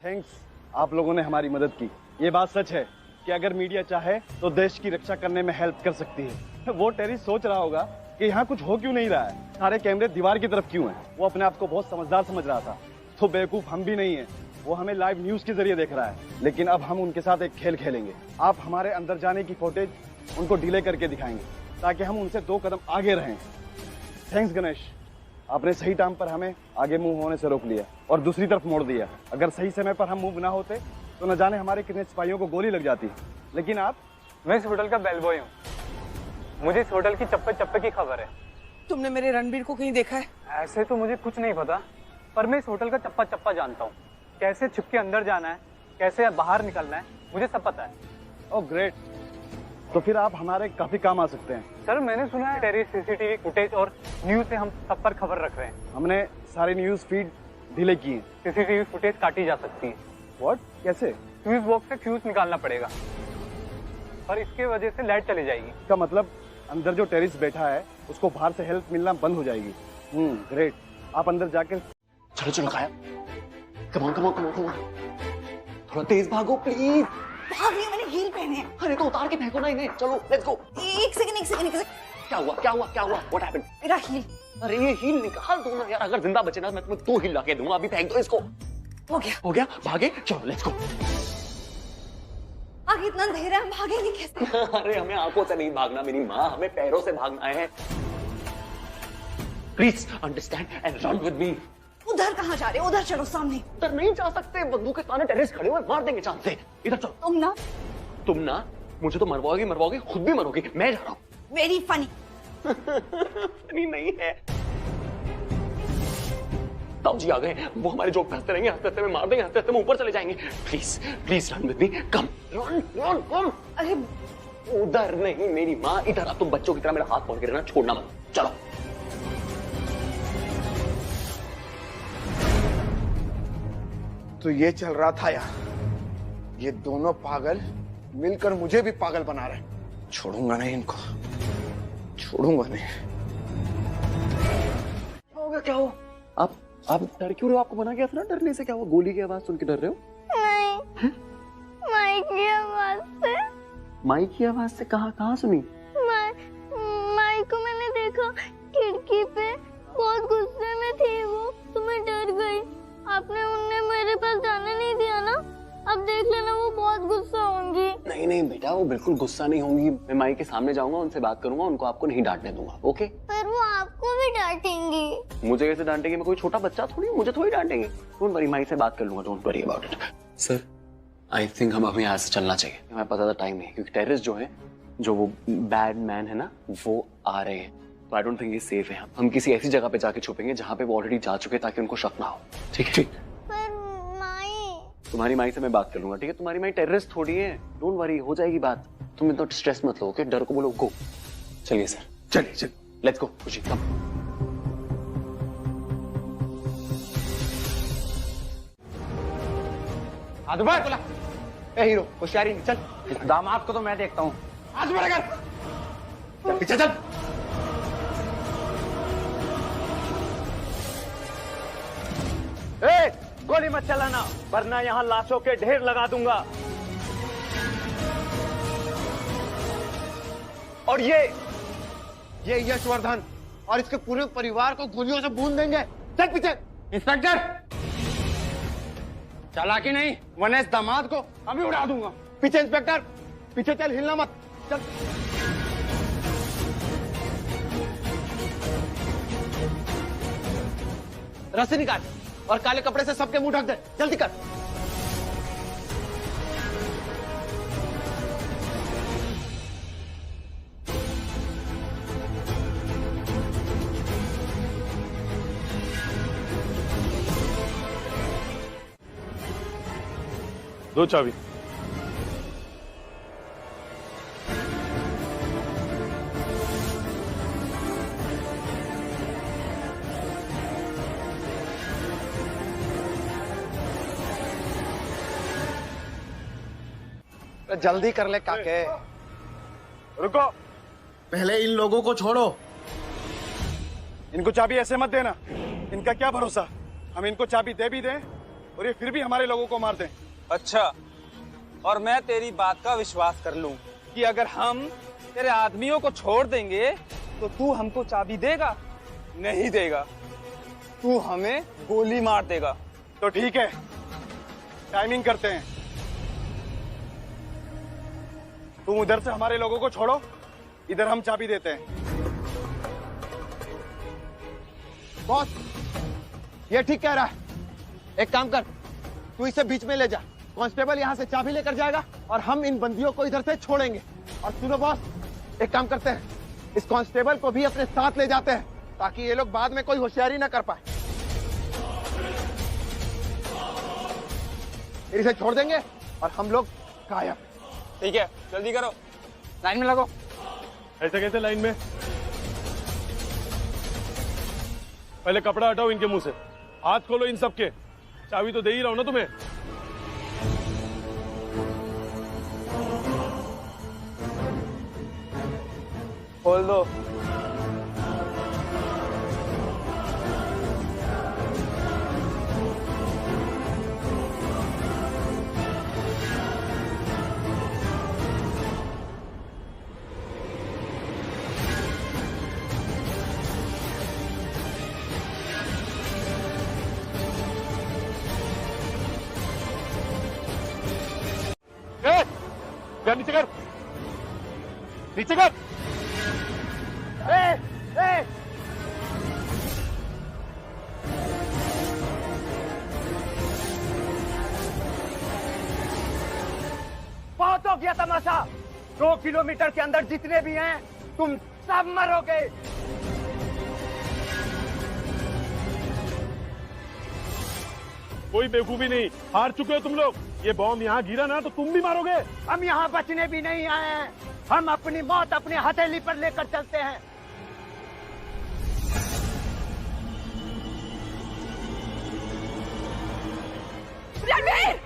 थैंक्स
आप लोगों ने हमारी मदद की। ये बात सच है कि अगर मीडिया चाहे तो देश की रक्षा करने में हेल्प कर सकती है। वो टेरिस सोच रहा होगा कि यहाँ कुछ हो क्यों नहीं रहा है, सारे कैमरे दीवार की तरफ क्यों हैं। वो अपने आप को बहुत समझदार समझ रहा था, तो बेवकूफ हम भी नहीं है। वो हमें लाइव न्यूज के जरिए देख रहा है। लेकिन अब हम उनके साथ एक खेल खेलेंगे। आप हमारे अंदर जाने की फुटेज उनको डिले करके दिखाएंगे ताकि हम उनसे 2 कदम आगे रहें। थैंक्स गणेश, आपने सही टाइम पर हमें आगे मूव होने से रोक लिया और दूसरी तरफ मोड़ दिया। अगर सही समय पर हम मूव ना होते तो न जाने हमारे कितने सिपाहियों को गोली लग जाती। लेकिन आप?
मैं इस होटल का बेल बॉय हूँ। मुझे इस होटल की चप्पे चप्पे की खबर है।
तुमने मेरे रणबीर को कहीं देखा है?
ऐसे तो मुझे कुछ नहीं पता, पर मैं इस होटल का चप्पा चप्पा जानता हूँ। कैसे छुप के अंदर जाना है, कैसे बाहर निकलना है, मुझे सब पता है।
ओह ग्रेट, तो फिर आप हमारे काफी काम आ सकते हैं।
सर मैंने सुना है टेरिस सीसीटीवी फुटेज और न्यूज से हम सब पर खबर रख रहे हैं।
हमने सारी न्यूज फीड डिले की है।
सीसीटीवी फुटेज काटी जा सकती है।
व्हाट? कैसे?
फ्यूज बॉक्स से फ्यूज निकालना पड़ेगा और इसके वजह से लाइट चली जाएगी।
इसका मतलब अंदर जो टेरिस बैठा है उसको बाहर से हेल्प मिलना बंद हो जाएगी। ग्रेट, आप अंदर जाकर
चलो चलो काया, come on come on come on come on, थोड़ा तेज भागो प्लीज।
भाग रही हूं, मैंने हील पहने हैं।
अरे तो उतार के फेंको ना इन्हें। चलो लेट्स गो।
एक सेकंड।
क्या हुआ क्या हुआ क्या हुआ? What happened?
मेरा हील।
अरे ये हील निकाल दो ना यार, अगर जिंदा बचे ना मैं तुम्हें 2 हील ला के दूंगा। अभी फेंक दो इसको।
हो गया
भागे, चलो लेट्स गो।
आगे इतना अंधेरा है, भागेंगे कैसे?
अरे हमें आंखों से नहीं भागना मेरी माँ, हमें पैरों से भागना है। Please understand and run with me.
उधर कहाँ जा रहे हो? उधर चलो, सामने।
उधर नहीं जा सकते, बंदूक के सामने टेरेस खड़े हुए, मार देंगे चांद से। इधर चलो। तुम ना मुझे तो मरवाओगी, खुद भी मरोगी। मैं जा रहा हूँ।
Very funny.
फनी नहीं है। ताऊ जी आ गए, वो हमारे जोक हंसते रहेंगे, हंसते में मार देंगे, हंसते में ऊपर चले जाएंगे। Please please run with me, come run.
अरे
उधर नहीं मेरी माँ, इधर। अब तुम बच्चों की तरह मेरा हाथ पकड़ के रहना, छोड़ना मत। चलो।
तो ये चल रहा था यार, ये दोनों पागल मिलकर मुझे भी पागल बना रहे हैं। छोड़ूंगा नहीं इनको, छोड़ूंगा नहीं।
क्या हो गया? क्या हो? आप डर क्यों रहे हो? आपको मना किया था ना डरने से। क्या हुआ? गोली की आवाज सुन के डर रहे हो?
नहीं, माइक की आवाज से।
माइक की आवाज से? कहाँ सुनी?
माइक को मैंने देखा खिड़की पे, बहुत गुस्से में थी वो, तो मैं डर गई। आपने उन्हें मेरे पास जाने नहीं दिया ना, अब देख लेना वो बहुत गुस्सा होंगी।
नहीं बेटा, वो बिल्कुल गुस्सा नहीं होंगी। मैं माई के सामने जाऊंगा, उनसे बात करूंगा, उनको आपको नहीं डांटने दूंगा। ओके?
पर वो आपको भी डांटेंगी।
मुझे कैसे डांटेंगे? मैं कोई छोटा बच्चा थोड़ी, मुझे थोड़ी डांटेंगे। डोंट वरी, माई से बात कर लूंगा। Don't worry about it. Sir I think हमें यहाँ से चलना चाहिए। हमें पता था टाइम नहीं, क्योंकि टेररिस्ट जो है, जो वो बैड मैन है ना, वो आ रहे हैं। तो आई डोंट थिंक ये सेफ है। हम किसी ऐसी जगह पे जाके छुपेंगे जहाँ पे वो ऑलरेडी जा चुके, ताकि उनको शक ना हो। ठीक है? तुम्हारी माई से मैं बात कर लूंगा। ठीक है? तुम्हारी माई टेररिस्ट थोड़ी है। डोंट वरी, हो जाएगी बात। तुम इतना स्ट्रेस मत लो। ओके? डर को बोलो गो। चलिए सर, चलिए लेट्स गो। खुशी कम।
बोला ए हीरो, होशियारी नहीं। चल, दामाद को तो मैं देखता हूँ। आज बढ़ेगा, पीछे चल।
गोली मत चलाना, वरना यहाँ लाशों के ढेर लगा दूंगा।
और ये यशवर्धन और इसके पूरे परिवार को गोलियों से भून देंगे। चल पीछे।
इंस्पेक्टर, चालाकी नहीं, वरना इस दामाद को अभी उड़ा दूंगा।
पीछे इंस्पेक्टर, पीछे चल, हिलना मत। चल। रस्सी निकाल और काले कपड़े से सबके मुंह ढक दे। जल्दी कर।
दो चाबी।
जल्दी कर ले काके।
रुको,
पहले इन लोगों को छोड़ो।
इनको चाबी ऐसे मत देना। इनका क्या भरोसा, हम इनको चाबी दे भी दें और ये फिर भी हमारे लोगों को मार दें।
अच्छा, और मैं तेरी बात का विश्वास कर लूं कि अगर हम तेरे आदमियों को छोड़ देंगे तो तू हमको चाबी देगा? नहीं देगा, तू हमें गोली मार देगा।
तो ठीक है, टाइमिंग करते हैं। तुम उधर से हमारे लोगों को छोड़ो, इधर हम चाबी देते हैं।
बॉस, ये ठीक कह रहा है। एक काम कर, तू इसे बीच में ले जा। कांस्टेबल यहाँ से चाबी लेकर जाएगा और हम इन बंदियों को इधर से छोड़ेंगे। और सुनो बॉस, एक काम करते हैं, इस कांस्टेबल को भी अपने साथ ले जाते हैं ताकि ये लोग बाद में कोई होशियारी ना कर पाए। फिर इसे छोड़ देंगे और हम लोग गायब।
ठीक है, जल्दी करो, लाइन में लगो।
ऐसे कैसे लाइन में? पहले कपड़ा हटाओ इनके मुंह से, हाथ खोलो इन सबके। चाबी तो दे ही रहा हूं ना तुम्हें।
खोल दो।
नीचे कर, नीचे कर।
बहुत हो गया तमाशा। 2 किलोमीटर के अंदर जितने भी हैं तुम सब मरोगे।
कोई बेवकूफी नहीं, हार चुके हो तुम लोग। ये बॉम्ब यहाँ गिरा ना तो तुम भी मारोगे।
हम यहाँ बचने भी नहीं आए हैं, हम अपनी मौत अपनी हथेली पर लेकर चलते हैं।
रणवीर!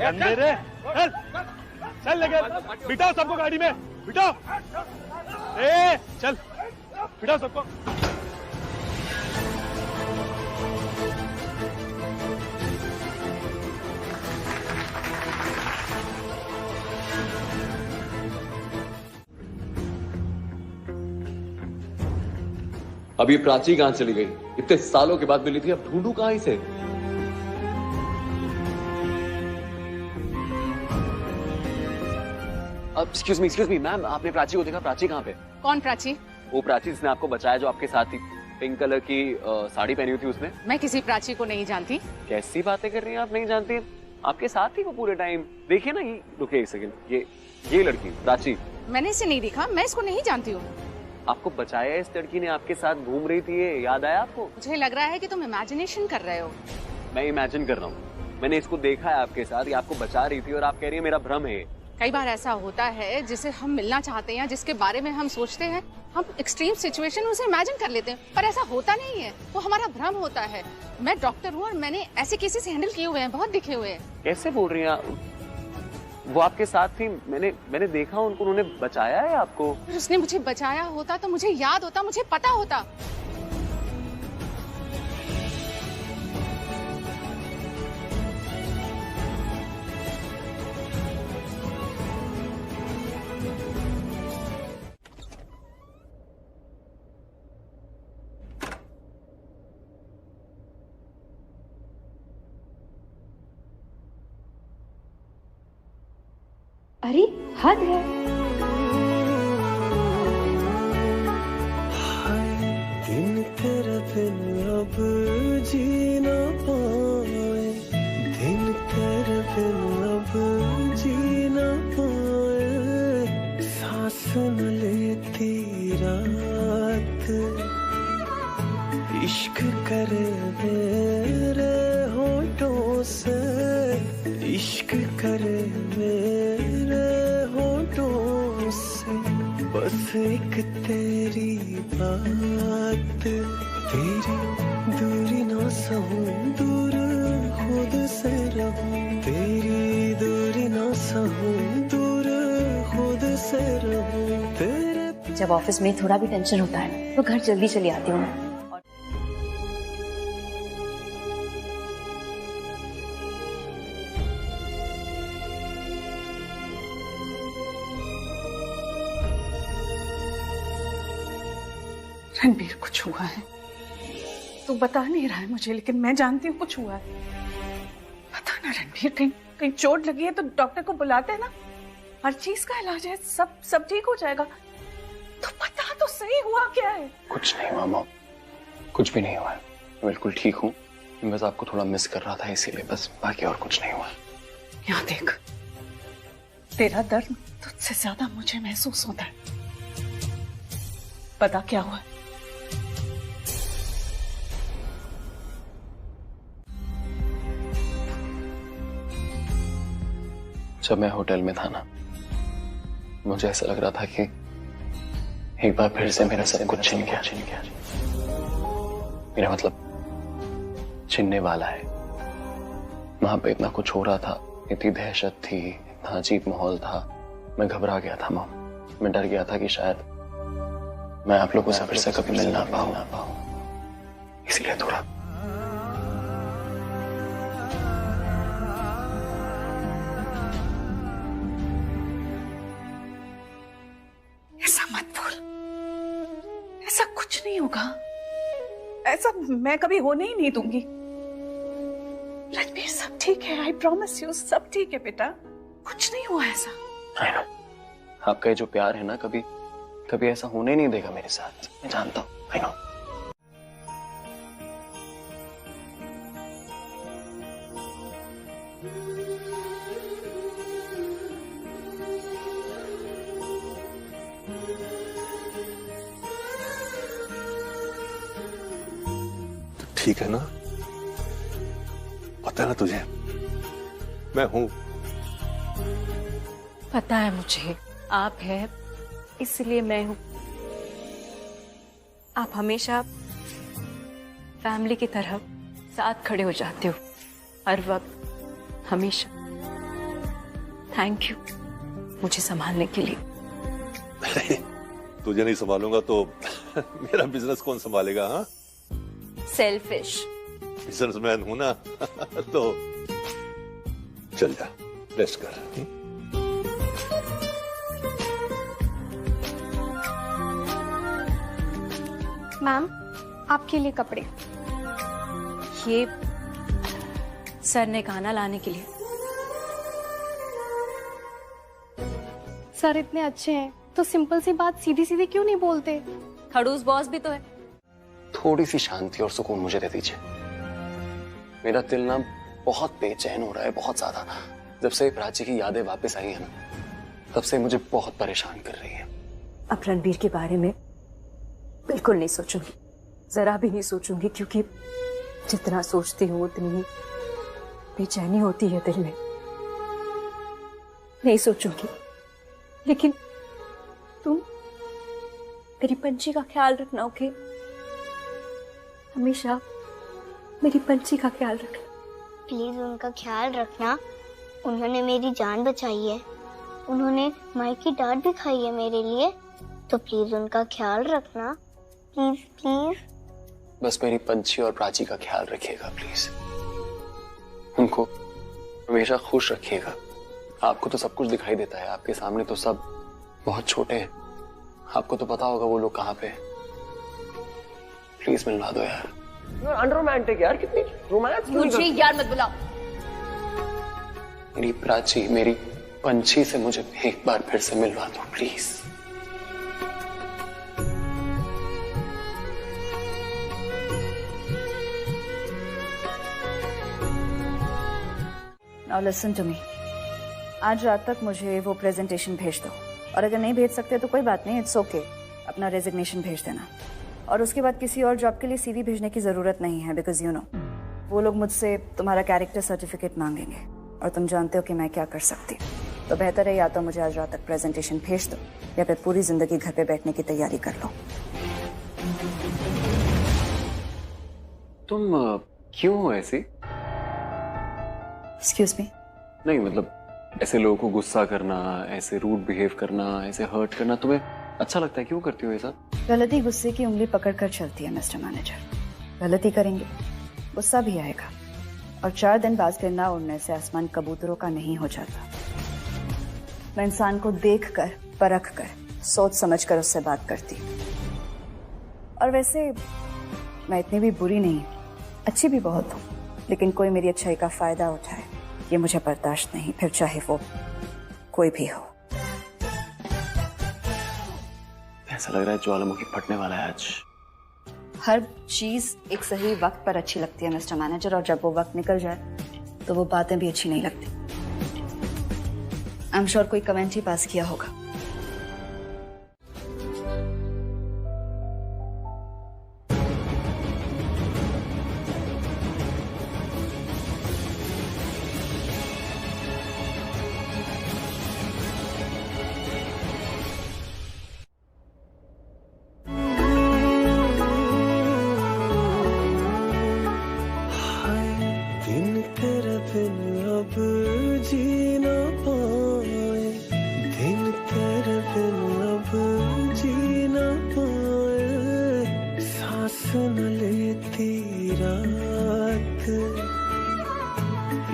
अंदर रे, चल चल लेके बिठाओ सबको गाड़ी में, बिठाओ। चल बिठाओ सबको।
अब ये प्राची कहां चली गई? इतने सालों के बाद मिली थी, अब ढूंढूं कहां इसे? एक्सक्यूज मी मैम, आपने प्राची को देखा? प्राची कहाँ पे?
कौन प्राची?
वो प्राची जिसने आपको बचाया, जो आपके साथ थी, पिंक कलर की साड़ी पहनी हुई थी उसने।
मैं किसी प्राची को नहीं जानती।
कैसी बातें कर रही हैं आप, नहीं जानती? आपके साथ थी वो पूरे टाइम। देखिए ना, ये रुकिए एक सेकंड, ये लड़की प्राची।
मैंने इसे नहीं देखा, मैं इसको नहीं जानती हूँ।
आपको बचाया इस लड़की ने, आपके साथ घूम रही थी, ये याद आया आपको?
मुझे लग रहा है कि तुम इमेजिनेशन कर रहे हो।
मैं इमेजिन कर रहा हूँ, मैंने इसको देखा है आपके साथ, ये आपको बचा रही थी और आप कह रही है मेरा भ्रम है।
कई बार ऐसा होता है जिसे हम मिलना चाहते हैं, जिसके बारे में हम सोचते हैं, हम एक्सट्रीम सिचुएशन उसे इमेजिन कर लेते हैं, पर ऐसा होता नहीं है, वो हमारा भ्रम होता है। मैं डॉक्टर हूँ और मैंने ऐसे केसेस हैंडल किए हुए हैं, बहुत दिखे हुए हैं।
कैसे बोल रही हैं आप? वो आपके साथ थी, मैंने देखा उनको, उन्होंने बचाया है आपको।
उसने मुझे बचाया होता तो मुझे याद होता, मुझे पता होता।
अरे हद है।
दिन तेरे बिन अब जी ना पाए, दिन तेरे बिन अब जी ना पाए, सांस न लेती रात, इश्क करे मेरे से इश्क करे मेरे होठों से, बस एक तेरी बात, तेरी दूरी ना सहूं, दूर खुद से रहूं, तेरी दूरी ना सहूं, दूर खुद से रहूं, तेरे।
जब ऑफिस में थोड़ा भी टेंशन होता है तो घर जल्दी चली आती हूँ मैं।
रणबीर, कुछ हुआ है? तू बता नहीं रहा है मुझे, लेकिन मैं जानती हूँ कुछ हुआ है। बता ना रणबीर, कहीं कहीं चोट लगी है तो डॉक्टर को बुलाते हैं ना, हर चीज का इलाज है, सब ठीक हो जाएगा। तो बता तो सही, हुआ क्या है?
कुछ नहीं हुआ मॉम, कुछ भी नहीं हुआ है, मैं बिल्कुल ठीक हूँ। मैं बस आपको थोड़ा मिस कर रहा था इसीलिए, बस, बाकी और कुछ नहीं हुआ।
यहाँ देख, तेरा दर्द तुझसे ज्यादा मुझे महसूस होता है। बता क्या हुआ?
जब मैं होटल में था ना, मुझे ऐसा लग रहा था कि एक बार फिर से मेरा सब कुछ छिन गया। मेरा मतलब छिनने वाला है। वहां पे इतना कुछ हो रहा था, इतनी दहशत थी, इतना अजीब माहौल था। मैं घबरा गया था मॉम, मैं डर गया था कि शायद मैं आप लोगों से फिर से कभी मिल ना पाऊं, इसीलिए थोड़ा।
ऐसा मत बोल, ऐसा कुछ नहीं होगा, ऐसा मैं कभी होने ही नहीं दूंगी। रणबीर, सब ठीक है, आई प्रॉमिस यू, सब ठीक है बेटा, कुछ नहीं हुआ ऐसा।
आई नो, आपका ये जो प्यार है ना, कभी कभी ऐसा होने नहीं देगा मेरे साथ, मैं जानता हूँ। I know.
ठीक है ना? पता है ना तुझे, मैं हूं।
पता है मुझे, आप हैं, इसलिए मैं हूं। आप हमेशा फैमिली की तरह साथ खड़े हो जाते हो, हर वक्त, हमेशा। थैंक यू मुझे संभालने के लिए।
तुझे नहीं संभालूंगा तो मेरा बिजनेस कौन संभालेगा? हाँ,
सेल्फिश
बिजनेसमैन हूं ना। तो चल जा, रेस्ट कर।
मैम, आपके लिए कपड़े। ये सर ने खाना लाने के लिए।
सर इतने अच्छे हैं तो सिंपल सी बात सीधी सीधी क्यों नहीं बोलते?
खड़ूस बॉस भी तो है।
थोड़ी सी शांति और सुकून मुझे दे दीजिए। मेरा दिल ना बहुत बेचैन हो रहा है, बहुत ज्यादा। जब से प्राची की यादें वापस आई है ना, तब से मुझे बहुत परेशान कर रही है।
अब रणबीर के बारे में बिल्कुल नहीं सोचूंगी, जरा भी नहीं सोचूंगी, क्योंकि जितना सोचती हूँ उतनी बेचैनी होती है दिल में। नहीं सोचूंगी, लेकिन तुम मेरी पंछी का ख्याल रखना, ओके? हमेशा मेरी पंछी का ख्याल रखना।
प्लीज उनका ख्याल रखना, उन्होंने मेरी जान बचाई है, उन्होंने माई की डांट भी खाई है मेरे लिए, तो प्लीज उनका ख्याल रखना, प्लीज प्लीज।
बस मेरी पंछी और प्राची का ख्याल रखिएगा प्लीज। उनको हमेशा खुश रखिएगा। आपको तो सब कुछ दिखाई देता है, आपके सामने तो सब बहुत छोटे हैं। आपको तो पता होगा वो लोग कहाँ पे हैं। प्लीज मिलवा दो यार।
अनरोमांटिक यार, कितनी रोमांस।
मुझे यार मत बुलाओ।
मेरी प्राची, मेरी पंछी से मुझे एक बार फिर से मिलवा दो please.
Now listen to me, आज रात तक मुझे वो प्रेजेंटेशन भेज दो, और अगर नहीं भेज सकते तो कोई बात नहीं, इट्स ओके, अपना रेजिग्नेशन भेज देना। और उसके बाद किसी और जॉब के लिए सीवी भेजने की जरूरत नहीं है, बिकॉज यू नो वो लोग मुझसे तुम्हारा कैरेक्टर सर्टिफिकेट मांगेंगे और तुम जानते हो कि मैं क्या कर सकती हूँ। तो बेहतर है या तो मुझे आज रात तक प्रेजेंटेशन भेज दो या फिर पूरी जिंदगी घर पे बैठने की तैयारी कर लो।
तुम क्यों हो ऐसी?
Excuse me?
नहीं मतलब ऐसे लोगों को गुस्सा करना, ऐसे रूड बिहेव करना, ऐसे हर्ट करना तुम्हें अच्छा लगता है? क्यों करती हो ऐसा?
गलती गुस्से की उंगली पकड़ कर चलती है मिस्टर मैनेजर। गलती करेंगे, गुस्सा भी आएगा, और 4 दिन बाद फिर ना उड़ने से आसमान कबूतरों का नहीं हो जाता। मैं इंसान को देखकर, परखकर, सोच समझकर उससे बात करती। और वैसे मैं इतनी भी बुरी नहीं, अच्छी भी बहुत हूँ, लेकिन कोई मेरी अच्छाई का फायदा उठाए ये मुझे बर्दाश्त नहीं, फिर चाहे वो कोई भी हो।
ऐसा लग रहा है ज्वालामुखी फटने वाला है आज।
हर चीज एक सही वक्त पर अच्छी लगती है मिस्टर मैनेजर, और जब वो वक्त निकल जाए तो वो बातें भी अच्छी नहीं लगती। आई एम श्योर कोई कमेंट ही पास किया होगा।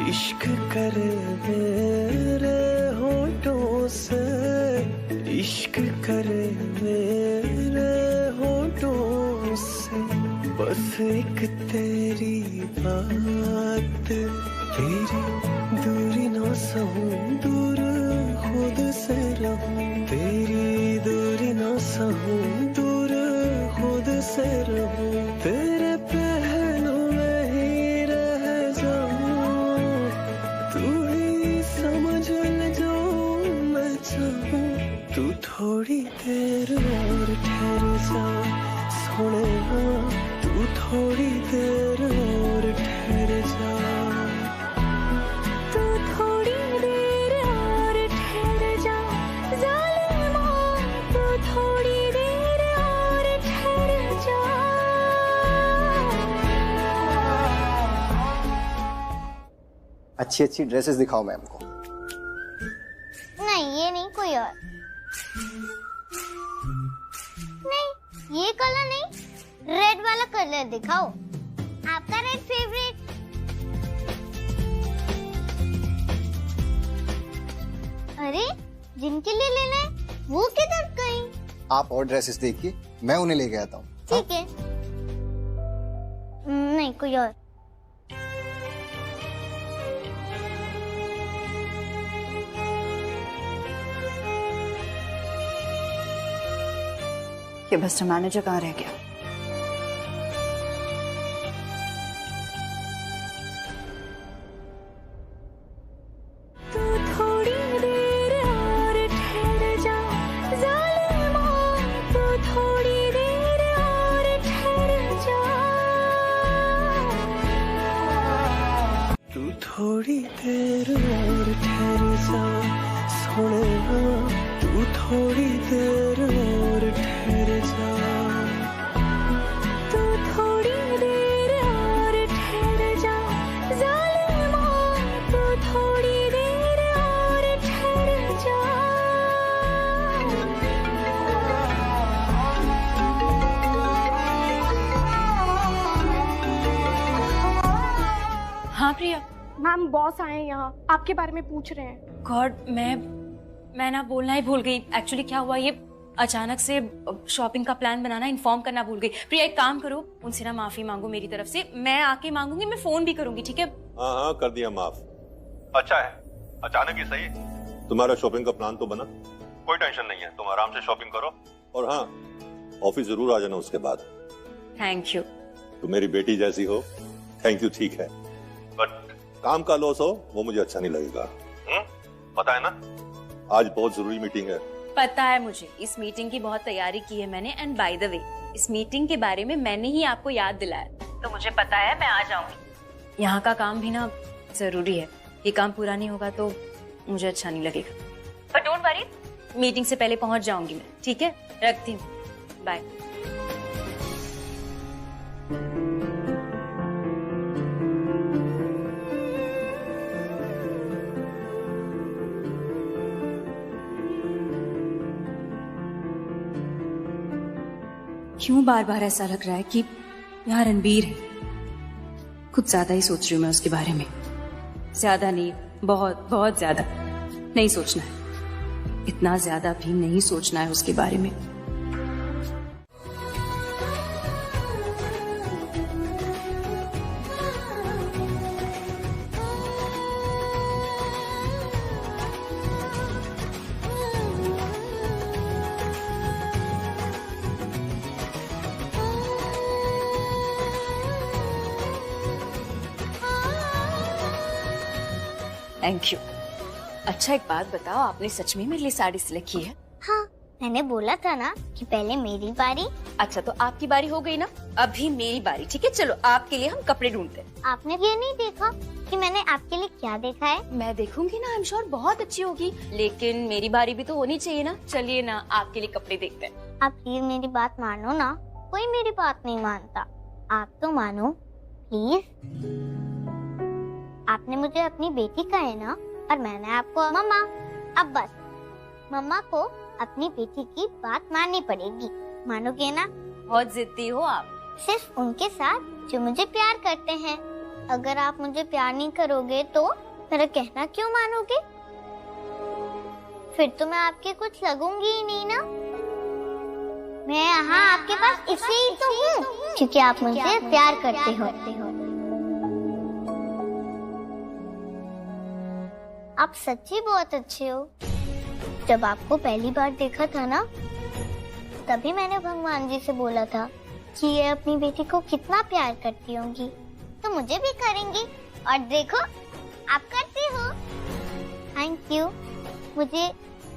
इश्क करे मेरे होठों से, इश्क करे मेरे होठों से, बस एक तेरी बात, तेरी दूरी ना सहूं, दूर खुद से रहूं, तेरी दूरी ना सहूं, दूर खुद से रहूं, तेरे पहलू में ही रह जाऊं, तू ही समझ ले जो मैं चाहूं, तू थोड़ी देर और ठहर जा सोने, तू थोड़ी देर और ठहर जा,
तू थोड़ी देर और ठहर जा ज़ालिमा, तू थोड़ी देर और ठहर जा।
अच्छी अच्छी ड्रेसेस दिखाओ मैम को।
नहीं ये नहीं, कोई और। नहीं ये कलर नहीं, रेड वाला कलर दिखाओ, आपका रेड फेवरेट। अरे जिनके लिए लेना है वो किधर गई?
आप और ड्रेसेस देखिए, मैं उन्हें लेके आता हूँ।
ठीक है। नहीं कोई और।
ये मिस्टर मैनेजर कहाँ रह गया?
तू थोड़ी देर और ठहर जा ज़ालिमा, तू थोड़ी देर और ठहर जा,
तू थोड़ी देर और ठहर जा सोने, तू थोड़ी देर और ठहर जा,
तू थोड़ी देर और ठहर जा ज़ालिमा, तू थोड़ी देर और ठहर जा।
हाँ प्रिया।
मैम बॉस आए हैं यहाँ, आपके बारे में पूछ रहे हैं।
गॉड, मैं ना बोलना ही भूल गई। एक्चुअली क्या हुआ, ये अचानक से शॉपिंग का प्लान बनाना इन्फॉर्म करना भूल गई। प्रिया एक काम करो, उनसे ना माफी मांगो मेरी तरफ से। मैं आके मांगूंगी, मैं फोन भी करूंगी, ठीक है?
हाँ हाँ कर दिया माफ। अच्छा है, अचानक ही सही। तुम्हारा शॉपिंग का प्लान तो बना, कोई टेंशन नहीं है, तुम आराम से शॉपिंग करो। और हाँ, ऑफिस जरूर आ जाना उसके बाद।
Thank you.
तुम मेरी बेटी जैसी हो। थैंक यू ठीक है, बट काम का लॉस हो वो मुझे अच्छा नहीं लगेगा। पता है ना, आज बहुत जरूरी मीटिंग है।
पता है मुझे, इस मीटिंग की बहुत तैयारी की है मैंने। एंड बाय द वे, इस मीटिंग के बारे में मैंने ही आपको याद दिलाया, तो मुझे पता है मैं आ जाऊंगी। यहाँ का काम भी ना जरूरी है। ये काम पूरा नहीं होगा तो मुझे अच्छा नहीं लगेगा। पर डोंट वरी, मीटिंग से पहले पहुंच जाऊंगी मैं। ठीक है, रखती हूँ, बाय। क्यों बार बार ऐसा लग रहा है कि यहाँ रणबीर है? कुछ ज्यादा ही सोच रही हूँ मैं उसके बारे में। ज्यादा नहीं, बहुत बहुत ज्यादा नहीं सोचना है। इतना ज्यादा भी नहीं सोचना है उसके बारे में। Thank you. अच्छा एक बात बताओ, आपने सच में मेरे लिए साड़ी सिलेक्ट की है?
हाँ, मैंने बोला था ना कि पहले मेरी बारी।
अच्छा तो आपकी बारी हो गई ना, अभी मेरी बारी। ठीक है, चलो आपके लिए हम कपड़े ढूंढते हैं।
आपने ये नहीं देखा कि मैंने आपके लिए क्या देखा है?
मैं देखूंगी ना, आई एम श्योर बहुत अच्छी होगी, लेकिन मेरी बारी भी तो होनी चाहिए ना। चलिए ना, आपके लिए कपड़े देखते हैं।
आप प्लीज मेरी बात मानो ना, कोई मेरी बात नहीं मानता। आप तो मानो प्लीज। आपने मुझे अपनी बेटी कहा है ना, और मैंने आपको मम्मा। अब बस, मम्मा को अपनी बेटी की बात माननी पड़ेगी। मानोगे ना?
बहुत जिद्दी हो आप।
सिर्फ उनके साथ जो मुझे प्यार करते हैं। अगर आप मुझे प्यार नहीं करोगे तो मेरा कहना क्यों मानोगे? फिर तो मैं आपके कुछ लगूंगी ही नहीं ना। मैं यहाँ आपके पास इसलिए ही तो हूँ क्योंकि आप मुझसे प्यार करते हो। आप सच्ची बहुत अच्छे हो। जब आपको पहली बार देखा था ना, तभी मैंने भगवान जी से बोला था कि ये अपनी बेटी को कितना प्यार करती होंगी, तो मुझे भी करेंगी। और देखो, आप करती हो। थैंक यू मुझे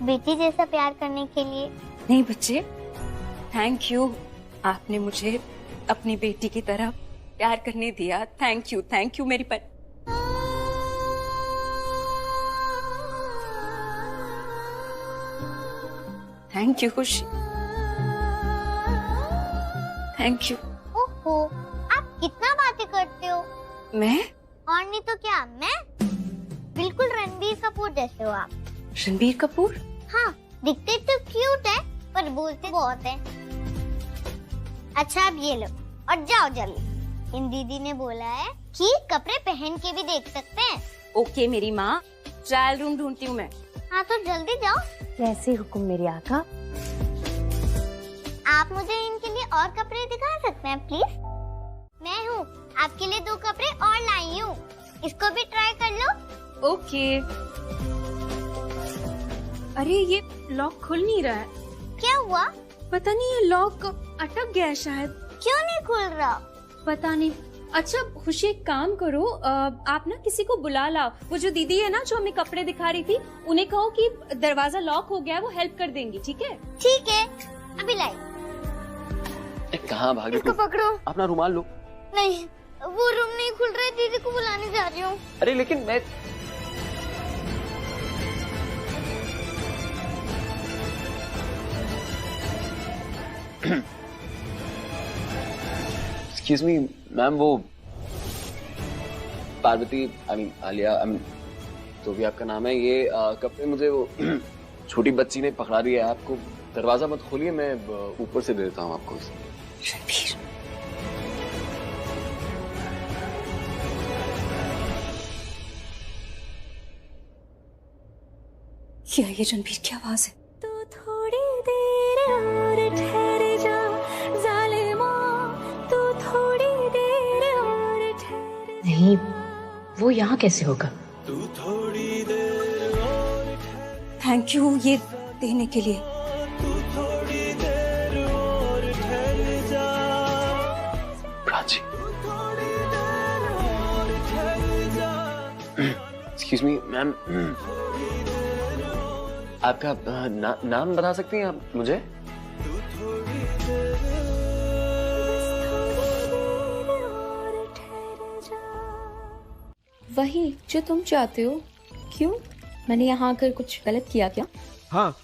बेटी जैसा प्यार करने के लिए।
नहीं बच्चे, थैंक यू, आपने मुझे अपनी बेटी की तरह प्यार करने दिया। थैंक यू मेरी पर। थैंक यू खुशी, थैंक यू।
ओहो, आप कितना बातें करते हो।
मैं?
और नहीं तो क्या, मैं बिल्कुल रणबीर कपूर जैसे हो आप।
रणबीर कपूर?
हाँ, दिखते तो क्यूट है पर बोलते बहुत है। अच्छा अब ये लो और जाओ जल्दी। इन दीदी ने बोला है कि कपड़े पहन के भी देख सकते हैं।
ओके मेरी माँ, ट्रायल रूम ढूंढती हूँ मैं।
हाँ तो जल्दी जाओ।
कैसे हुक्म मेरी आका।
आप मुझे इनके लिए और कपड़े दिखा सकते हैं प्लीज? मैं हूँ आपके लिए 2 कपड़े और लाई हूँ, इसको भी ट्राई कर लो।
ओके। अरे ये लॉक खुल नहीं रहा है।
क्या हुआ?
पता नहीं, ये लॉक अटक गया है शायद।
क्यों नहीं खुल रहा?
पता नहीं। अच्छा खुशी, एक काम करो, आप ना किसी को बुला लाओ। वो जो दीदी है ना जो हमें कपड़े दिखा रही थी, उन्हें कहो कि दरवाजा लॉक हो गया है, वो हेल्प कर देंगी। ठीक है?
ठीक है, अभी लाई।
कहाँ भागे?
इसको पकड़ो।
अपना रुमाल लो।
नहीं, वो रूम नहीं खुल रहा है, दीदी को बुलाने जा रही हूँ।
अरे लेकिन मैं एक्सक्यूज मी मैम, वो पार्वती, आई मीन आलिया, तो भी आपका नाम है, ये कपड़े मुझे वो छोटी बच्ची ने पकड़ा दिया है। आपको दरवाजा मत खोलिए, मैं ऊपर से दे देता हूँ आपको।
रणबीर, क्या ये रणबीर की आवाज है?
तो थोड़ी देर और ठहर जा जालिमा, तो थोड़ी देर और ठहर।
नहीं, वो यहाँ कैसे होगा?
तू थोड़ी देर और
थैंक यू ये देने के लिए।
तू थोड़ी देर और ठहर जा।
प्राची, एक्सक्यूज मी मैम, आपका नाम बता सकती हैं आप मुझे?
वही जो तुम चाहते हो। क्यों, मैंने यहाँ आकर कुछ गलत किया क्या?
हाँ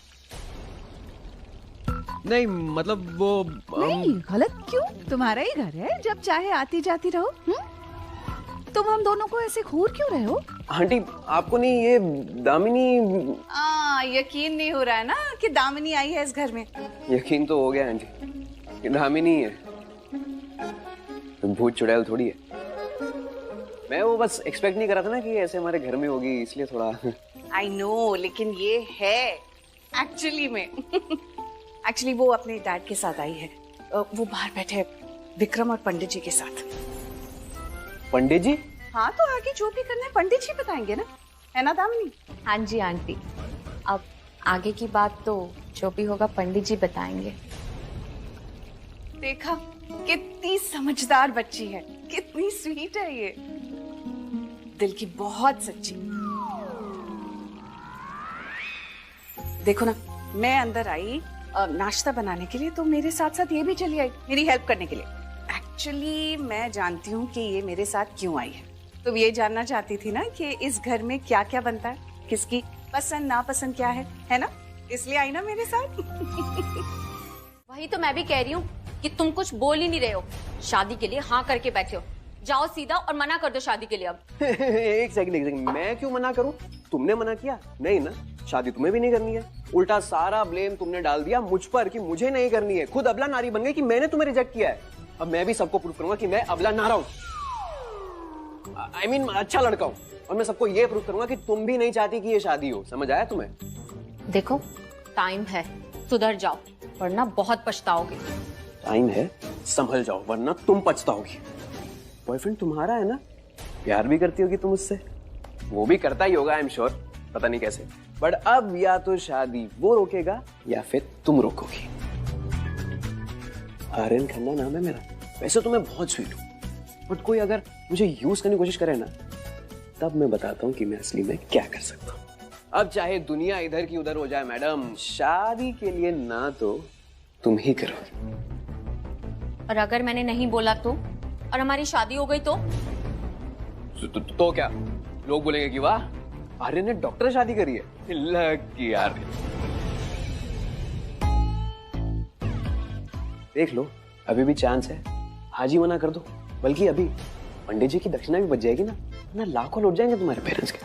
नहीं मतलब वो
नहीं, गलत क्यों? तुम्हारा ही घर है, जब चाहे आती जाती रहो। तुम हम दोनों को ऐसे घूर क्यों रहे हो?
आंटी आपको नहीं ये दामिनी।
यकीन नहीं हो रहा है ना कि दामिनी आई है इस घर में।
यकीन तो हो गया आंटी, ये दामिनी है, भूत चुड़ैल थोड़ी है। मैं वो बस एक्सपेक्ट नहीं कर रहा था ना कि ऐसे हमारे घर में होगी, इसलिए थोड़ा
आई नो, लेकिन ये है एक्चुअली में। एक्चुअली वो अपने डैड के साथ आई है। वो बाहर बैठे विक्रम और पंडित जी के साथ।
पंडित जी?
हाँ, तो आगे जो भी करना है पंडित जी बताएंगे ना, है ना दामिनी?
हाँ जी आंटी, अब आगे की बात तो जो भी होगा पंडित जी बताएंगे।
देखा कितनी समझदार बच्ची है, कितनी स्वीट है ये, दिल की बहुत सच्ची। देखो ना, मैं अंदर आई नाश्ता बनाने के लिए, तो मेरे साथ साथ ये भी चली आई मेरी हेल्प करने के लिए। एक्चुअली मैं जानती हूँ कि ये मेरे साथ क्यों आई है, तो ये जानना चाहती थी ना कि इस घर में क्या क्या बनता है, किसकी पसंद नापसंद क्या है ना, इसलिए आई ना मेरे साथ।
वही तो मैं भी कह रही हूँ कि तुम कुछ बोल ही नहीं रहे हो, शादी के लिए हाँ करके बैठे हो। जाओ सीधा और मना कर दो शादी के लिए अब।
एक सेकंड, मैं क्यों मना करूं? तुमने मना किया? नहीं ना, शादी तुम्हें भी नहीं करनी है। उल्टा सारा ब्लेम तुमने डाल दिया मुझ पर कि मुझे नहीं करनी है। खुद अबला नारी बन गई कि मैंने तुम्हें रिजेक्ट किया है। अब मैं भी सबको प्रूफ करूंगा कि मैं अबला नारा हूं, I mean, अच्छा लड़का हूं, और मैं सबको ये प्रूफ करूंगा कि तुम भी नहीं चाहती कि ये शादी हो। समझ आया तुम्हें?
देखो टाइम है, सुधर जाओ वरना बहुत पछताओगे।
टाइम है, संभल जाओ वरना तुम पछताओगी। बॉयफ्रेंड तुम्हारा है ना, प्यार भी करती होगी तुम उससे, वो भी करता ही होगा आई एम श्योर, पता नहीं कैसे। बट अब या तो शादी वो रोकेगा या फिर तुम रोकोगी। आर्यन खन्ना नाम है मेरा। वैसे तो मैं बहुत स्वीट हूँ, बट कोई अगर मुझे यूज करने की कोशिश करे ना, तब मैं बताता हूँ कि मैं असली में क्या कर सकता हूँ। अब चाहे दुनिया इधर की उधर हो जाए मैडम, शादी के लिए ना तो तुम ही करोगे।
और अगर मैंने नहीं बोला तो, और हमारी शादी हो गई
तो क्या लोग बोलेंगे कि वाह आर्यन ने डॉक्टर शादी करी है, लकी आर्यन। देख लो अभी भी चांस है, आज ही मना कर दो। बल्कि अभी पंडित जी की दक्षिणा भी बच जाएगी ना लाखों लौट जाएंगे तुम्हारे पेरेंट्स के।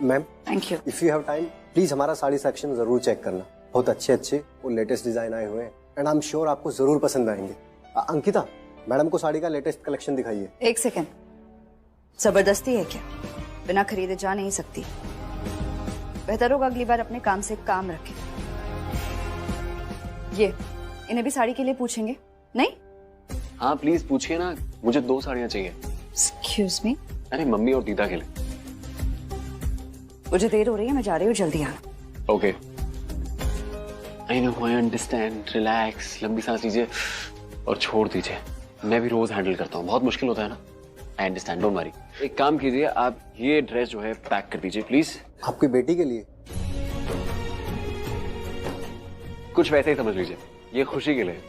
Ma'am
thank you.
If you have time please हमारा साड़ी सेक्शन जरूर चेक करना, बहुत अच्छे अच्छे वो लेटेस्ट डिजाइन आए हुए हैं एंड आई एम श्योर आपको जरूर पसंद आएंगे। अंकिता, मैडम को साड़ी का लेटेस्ट कलेक्शन दिखाइए।
एक सेकेंड, जबरदस्ती है क्या? बिना खरीदे जा नहीं सकती। बेहतर होगा अगली बार अपने काम से काम रखें। ये इन्हें भी साड़ी के लिए पूछेंगे नहीं?
हाँ प्लीज पूछिए ना, मुझे 2 साड़ियाँ चाहिए।
Excuse me?
अरे मम्मी और दीदा के लिए।
मुझे देर हो रही है, मैं जा रही हूँ, जल्दी आना।
Okay I know, I understand. Relax, लंबी सांस लीजिए और छोड़ दीजिए। मैं भी रोज हैंडल करता हूँ, बहुत मुश्किल होता है ना। I understand, don't worry. एक काम कीजिए, आप ये ड्रेस जो है पैक कर दीजिए प्लीज।
आपकी बेटी के लिए?
कुछ वैसे ही समझ लीजिए, ये खुशी के लिए,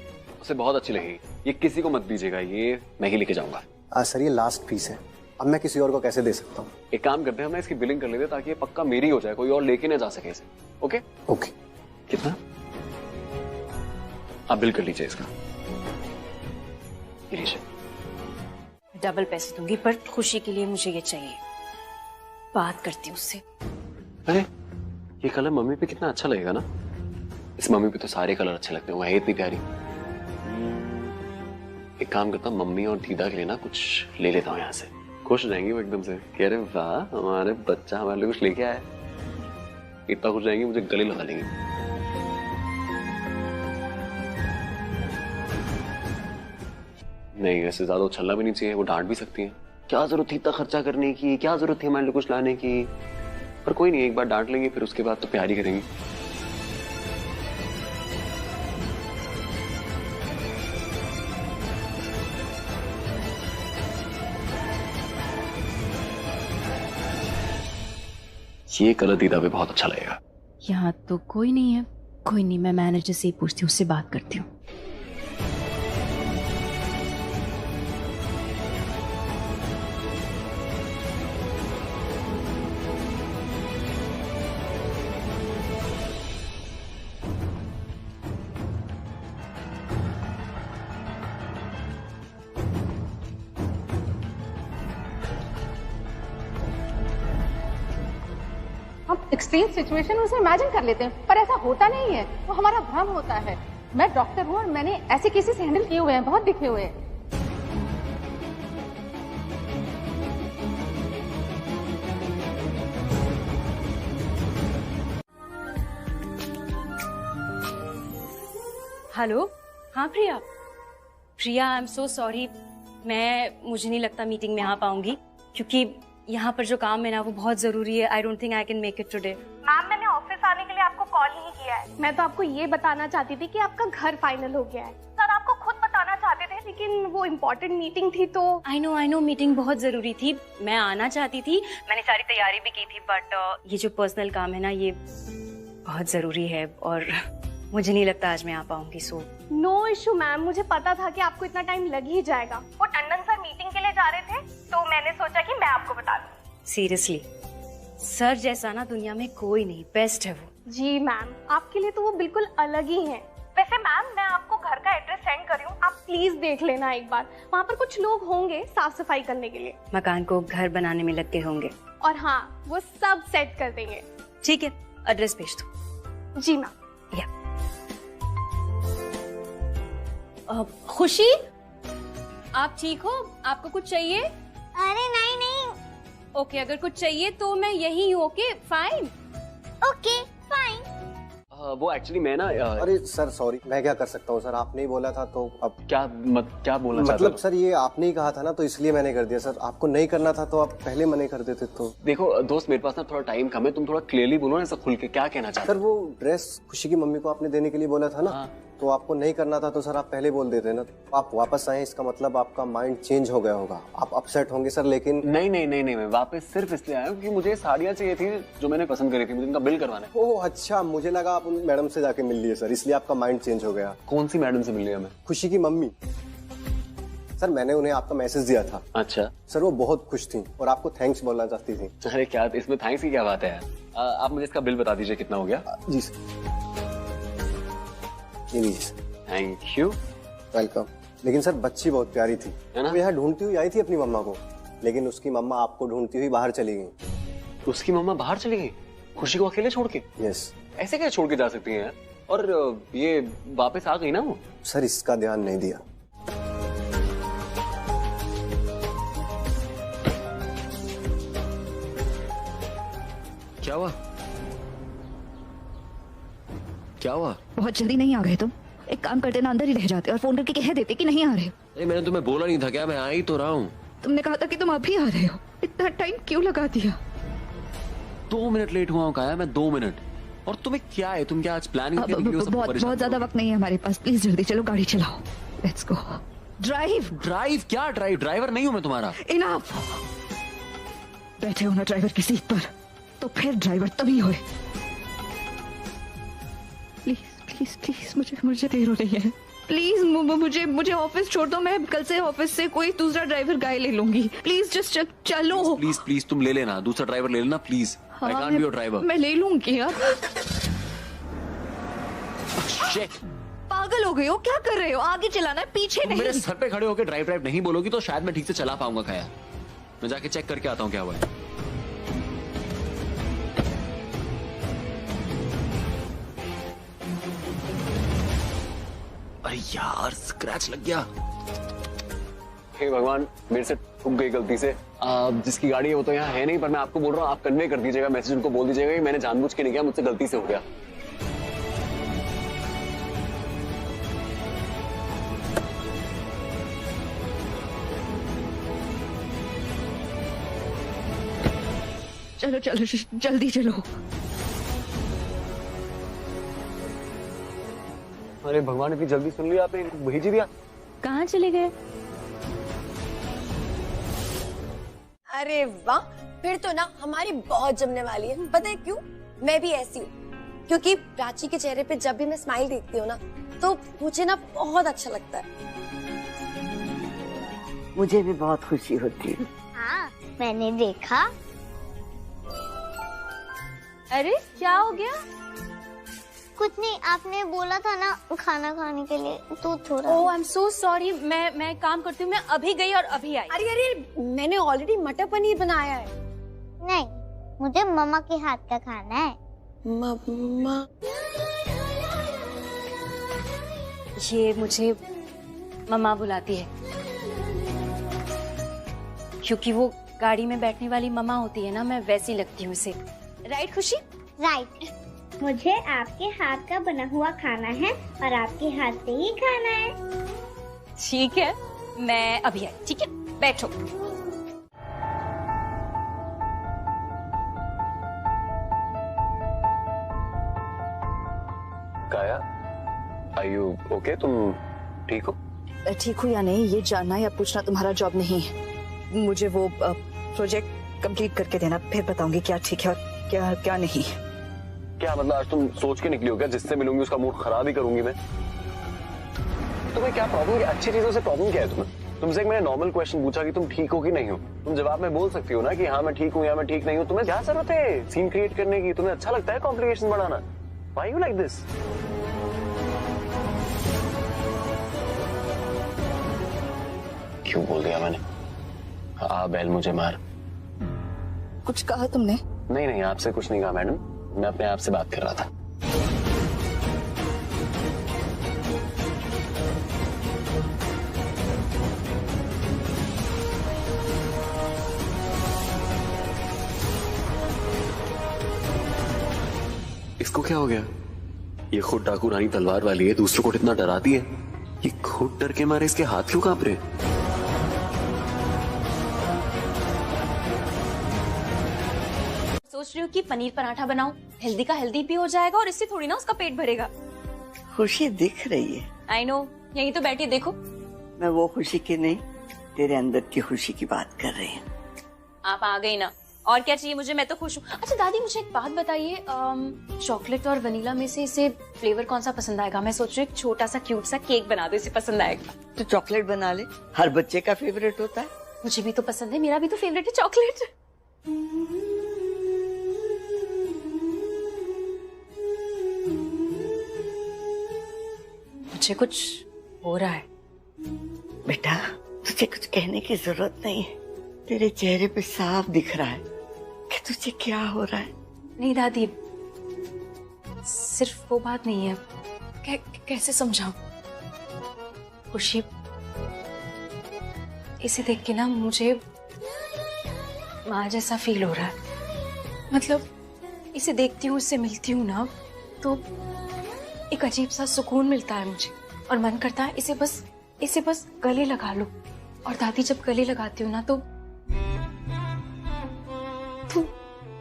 उसे बहुत अच्छी लगेगी। ये किसी को मत दीजिएगा, ये मैं ही लेके जाऊंगा।
सर ये लास्ट पीस है, अब मैं किसी और को कैसे दे सकता हूँ?
एक काम करते हैं, मैं इसकी बिलिंग कर लेते ताकि ये पक्का मेरी हो जाए, कोई और लेके ना जा सके इसे। Okay
okay.
कितना? आप बिल कर लीजिए इसका।
डबल पैसे दूंगी, पर खुशी के लिए मुझे ये चाहिए। बात करती हूँ उससे।
अरे ये कलर मम्मी पे कितना अच्छा लगेगा ना। इस मम्मी पे तो सारे कलर अच्छे लगते हैं, वो है इतनी प्यारी। एक काम करता हूँ, मम्मी और दीदा के लिए ना कुछ ले लेता हूँ यहाँ से। खुश हो जाएंगी वो एकदम से, कह रहे वाह हमारे बच्चा हमारे लिए कुछ लेके आया। इतना खुश जाएंगी मुझे गले लगा लेंगी। नहीं वैसे ज्यादा उछलना भी नहीं चाहिए, वो डांट भी सकती हैं। क्या जरूरत थी इतना खर्चा करने की, क्या जरूरत थी हमारे लिए कुछ लाने की। पर कोई नहीं, एक बार डांट लेंगे फिर उसके बाद तो प्यार ही करेंगी। ये कलर दीदा पे बहुत अच्छा लगेगा।
यहाँ तो कोई नहीं है। कोई नहीं, मैं मैनेजर से ही पूछती हूँ, उससे बात करती हूँ।
एक्सट्रीम सिचुएशन उसे इमेजिन कर लेते हैं, पर ऐसा होता नहीं है, वो हमारा भ्रम होता है। मैं डॉक्टर हूँ और मैंने ऐसे केसेस हैंडल किए हुए हैं, बहुत दिखे हुए हैं।
हेलो, हाँ प्रिया। प्रिया, आई एम सो सॉरी, मुझे नहीं लगता मीटिंग में आ पाऊंगी, क्योंकि यहाँ पर जो काम है ना वो बहुत जरूरी है। I don't think I can make it today.
Ma'am, मैंने ऑफिस आने के लिए आपको कॉल नहीं किया है। मैं तो आपको ये बताना चाहती थी कि आपका घर फाइनल हो गया है। सर आपको खुद बताना चाहते थे, लेकिन वो इम्पोर्टेंट मीटिंग थी तो।
आई नो, मीटिंग बहुत जरूरी थी, मैं आना चाहती थी, मैंने सारी तैयारी भी की थी, बट ये जो पर्सनल काम है ना ये बहुत जरूरी है और मुझे नहीं लगता आज मैं आ पाऊंगी। सो
नो इशू मैम, मुझे पता था कि आपको इतना टाइम लग ही जाएगा। वो टंडन सर मीटिंग के लिए जा रहे थे तो मैंने सोचा कि मैं आपको बता दूं।
सीरियसली, सर जैसा ना दुनिया में कोई नहीं, बेस्ट है वो।
जी मैम, आपके लिए तो वो बिल्कुल अलग ही है। वैसे मैम, मैं आपको घर का एड्रेस सेंड कर रही हूँ, आप प्लीज देख लेना एक बार। वहाँ पर कुछ लोग होंगे साफ सफाई करने के लिए,
मकान को घर बनाने में लगे होंगे।
और हाँ, वो सब सेट कर देंगे।
ठीक है, एड्रेस भेज दो।
जी मैम।
खुशी, आप ठीक हो? आपको कुछ चाहिए?
अरे नहीं।
ओके, अगर कुछ चाहिए तो मैं यही हूँ। Okay fine.
Okay fine.
वो एक्चुअली मैं ना
अरे सर सॉरी, मैं क्या कर सकता हूँ सर, आपने ही बोला था तो अब
क्या बोलना चाहते
मतलब सर ये आपने ही कहा था ना, तो इसलिए मैंने कर दिया। सर आपको नहीं करना था तो आप पहले मना कर देते तो।
देखो दोस्त, मेरे पास ना थोड़ा टाइम कम है, तुम थोड़ा क्लियरली बोलो ना, ऐसा खुल के क्या कहना चाहते
सर वो ड्रेस खुशी की मम्मी को आपने देने के लिए बोला था ना, तो आपको नहीं करना था तो सर आप पहले बोल देते ना। आप वापस आए, इसका मतलब आपका माइंड चेंज हो गया होगा, आप अपसेट होंगे सर। लेकिन
नहीं, मैं वापस सिर्फ इसलिए आया हूँ कि मुझे साड़ियाँ चाहिए थी जो मैंने पसंद करी थी, मुझे उनका बिल करवाना है।
ओह अच्छा, मुझे लगा आप उन मैडम से जाके मिल लिए सर, इसलिए आपका माइंड चेंज हो गया।
कौन सी मैडम से मिल लिया मैं?
खुशी की मम्मी। सर मैंने उन्हें आपका मैसेज दिया था।
अच्छा
सर, वो बहुत खुश थी और आपको थैंक्स बोलना चाहती थी।
अरे क्या, इसमें थैंक्स की क्या बात है यार। आप मुझे इसका बिल बता दीजिए कितना हो गया।
जी सर, ये लीजिए।
Thank you.
वेलकम। लेकिन सर बच्ची बहुत प्यारी थी, है ना? वो यहाँ ढूंढती हुई आई थी अपनी मम्मा को, लेकिन उसकी मम्मा आपको ढूंढती हुई बाहर चली गई।
उसकी मम्मा बाहर चली गई खुशी को अकेले छोड़ के?
यस।
ऐसे कैसे छोड़ के जा सकती हैं? और ये वापस आ गई ना वो?
सर इसका ध्यान नहीं दिया।
क्या हुआ?
बहुत जल्दी नहीं आ गए तुम? एक काम करते ना, अंदर ही रह जाते और फोन करके कह देते कि नहीं आ रहे।
अरे मैंने तुम्हें बोला नहीं था क्या? मैं आ ही तो रहा हूँ।
तुमने कहा था कि तुम अभी आ रहे हो, इतना टाइम क्यों लगा दिया?
2 मिनट लेट हुआ हूँ काया, मैं 2 मिनट। और तुम्हें क्या है, तुम क्या आज प्लानिंग
बहुत ज्यादा वक्त नहीं है हमारे पास, प्लीज जल्दी चलो, गाड़ी चलाओ, लेट्स गो।
ड्राइव क्या ड्राइवर नहीं हूँ मैं तुम्हारा।
इनफ। बैठे हो ना ड्राइवर की सीट पर, तो फिर ड्राइवर तभी होए। प्लीज मुझे देर हो रही है, प्लीज मुझे ऑफिस छोड़ दो, मैं कल से ऑफिस से कोई दूसरा ड्राइवर गाय ले लूंगी। प्लीज जस्ट चलो।
प्लीज तुम ले लेना, दूसरा ड्राइवर ले लेना please. I can't be your driver.
मैं ले लूंगी यार। पागल हो गए हो? क्या कर रहे हो? आगे चलाना है, पीछे नहीं।
मेरे सर पे खड़े होकर ड्राइव नहीं बोलोगी तो शायद मैं ठीक से चला पाऊंगा। खाया, मैं जाके चेक करके आता हूँ क्या हुआ है। अरे यार, स्क्रैच लग गया। हे भगवान, मेरे से ठुक गई गलती से। जिसकी गाड़ी है वो तो यहाँ है नहीं, पर मैं आपको बोल रहा हूँ, आप कन्वे कर दीजिएगा, मैसेज उनको बोल दीजिएगा कि मैंने जानबूझ के नहीं किया, मुझसे गलती से हो गया।
चलो जल्दी चलो।
अरे भगवान, इतनी जल्दी सुन लिया आपने, भेज ही दिया।
कहाँ चले गए?
अरे वाह, फिर तो ना हमारी बहुत जमने वाली है। पता है क्यों? मैं भी ऐसी हूँ, क्योंकि प्राची के चेहरे पे जब भी मैं स्माइल देखती हूँ ना, तो मुझे ना बहुत अच्छा लगता है।
मुझे भी बहुत खुशी होती है।
हाँ, मैंने देखा।
अरे क्या हो गया?
कुछ नहीं, आपने बोला था ना खाना खाने के लिए, तो थोड़ा।
ओह आई एम सो सॉरी, मैं काम करती हूँ, मैं अभी गई और अभी आई।
अरे मैंने ऑलरेडी मटर पनीर बनाया है।
नहीं, मुझे मम्मा के हाथ का खाना है।
मम्मा?
ये मुझे मम्मा बुलाती है क्योंकि वो गाड़ी में बैठने वाली मम्मा होती है ना, मैं वैसी लगती हूँ उसे। राइट खुशी?
राइट। मुझे आपके हाथ का बना हुआ खाना है और आपके हाथ से ही खाना है।
ठीक है, मैं अभी आई। ठीक है, बैठो।
काया, आर यू ओके? तुम ठीक हो?
ठीक हूँ या नहीं ये जानना या पूछना तुम्हारा जॉब नहीं है। मुझे वो प्रोजेक्ट कंप्लीट करके देना, फिर बताऊंगी क्या ठीक है और क्या क्या नहीं।
क्या मतलब आज तुम सोच के निकली हो क्या जिससे मिलूंगी उसका मूड खराब ही करूंगी मैं? तुम्हें क्या प्रॉब्लम है? अच्छी चीजों से प्रॉब्लम क्या है तुम्हें? तुमसे एक मैंने नॉर्मल क्वेश्चन पूछा कि तुम ठीक हो कि नहीं हो, तुम जवाब में बोल सकती हो ना कि हाँ मैं ठीक हूँ या मैं ठीक नहीं हूँ। तुम्हें क्या जरूरत है सीन क्रिएट करने की? तुम्हें अच्छा लगता है कॉम्प्लिकेशन बढ़ाना? Why you like this? क्यों बोल दिया मैंने? हाँ बैल मुझे मार।
कुछ कहा तुमने?
नहीं नहीं, आपसे कुछ नहीं कहा मैडम, मैं अपने आप से बात कर रहा था। इसको क्या हो गया? ये खुद डाकू रानी तलवार वाली है, दूसरों को इतना डराती है। ये खुद डर के मारे इसके हाथ क्यों कांप रहे?
सोच रही हूँ कि पनीर पराठा बनाऊं, हेल्दी का हेल्दी भी हो जाएगा और इससे थोड़ी ना उसका पेट भरेगा।
खुशी दिख रही है।
आई नो, यहीं तो बैठी देखो।
मैं वो खुशी की नहीं, तेरे अंदर की खुशी की बात कर रही हूँ।
आप आ गई ना, और क्या चाहिए मुझे? मैं तो खुश हूँ। अच्छा दादी मुझे एक बात बताइए, चॉकलेट और वनीला में से इसे फ्लेवर कौन सा पसंद आएगा? मैं सोच रही हूँ एक छोटा सा क्यूट सा केक बना दो, इसे पसंद आएगा।
तो चॉकलेट बना ले, हर बच्चे का फेवरेट होता है।
मुझे भी तो पसंद है, मेरा भी तो फेवरेट है चॉकलेट। मुझे कुछ हो रहा है।
बेटा तुझे कुछ कहने की जरूरत नहीं है, तेरे चेहरे पे साफ दिख रहा है कि तुझे क्या हो रहा है।
नहीं दादी, सिर्फ वो बात नहीं है। कैसे समझाऊं? खुशी, इसे देख के ना मुझे माँ जैसा फील हो रहा है। मतलब इसे देखती हूँ, इससे मिलती हूँ ना, तो एक अजीब सा सुकून मिलता है मुझे और मन करता है इसे बस गले लगा लो। और दादी जब गले लगाती हूँ ना तो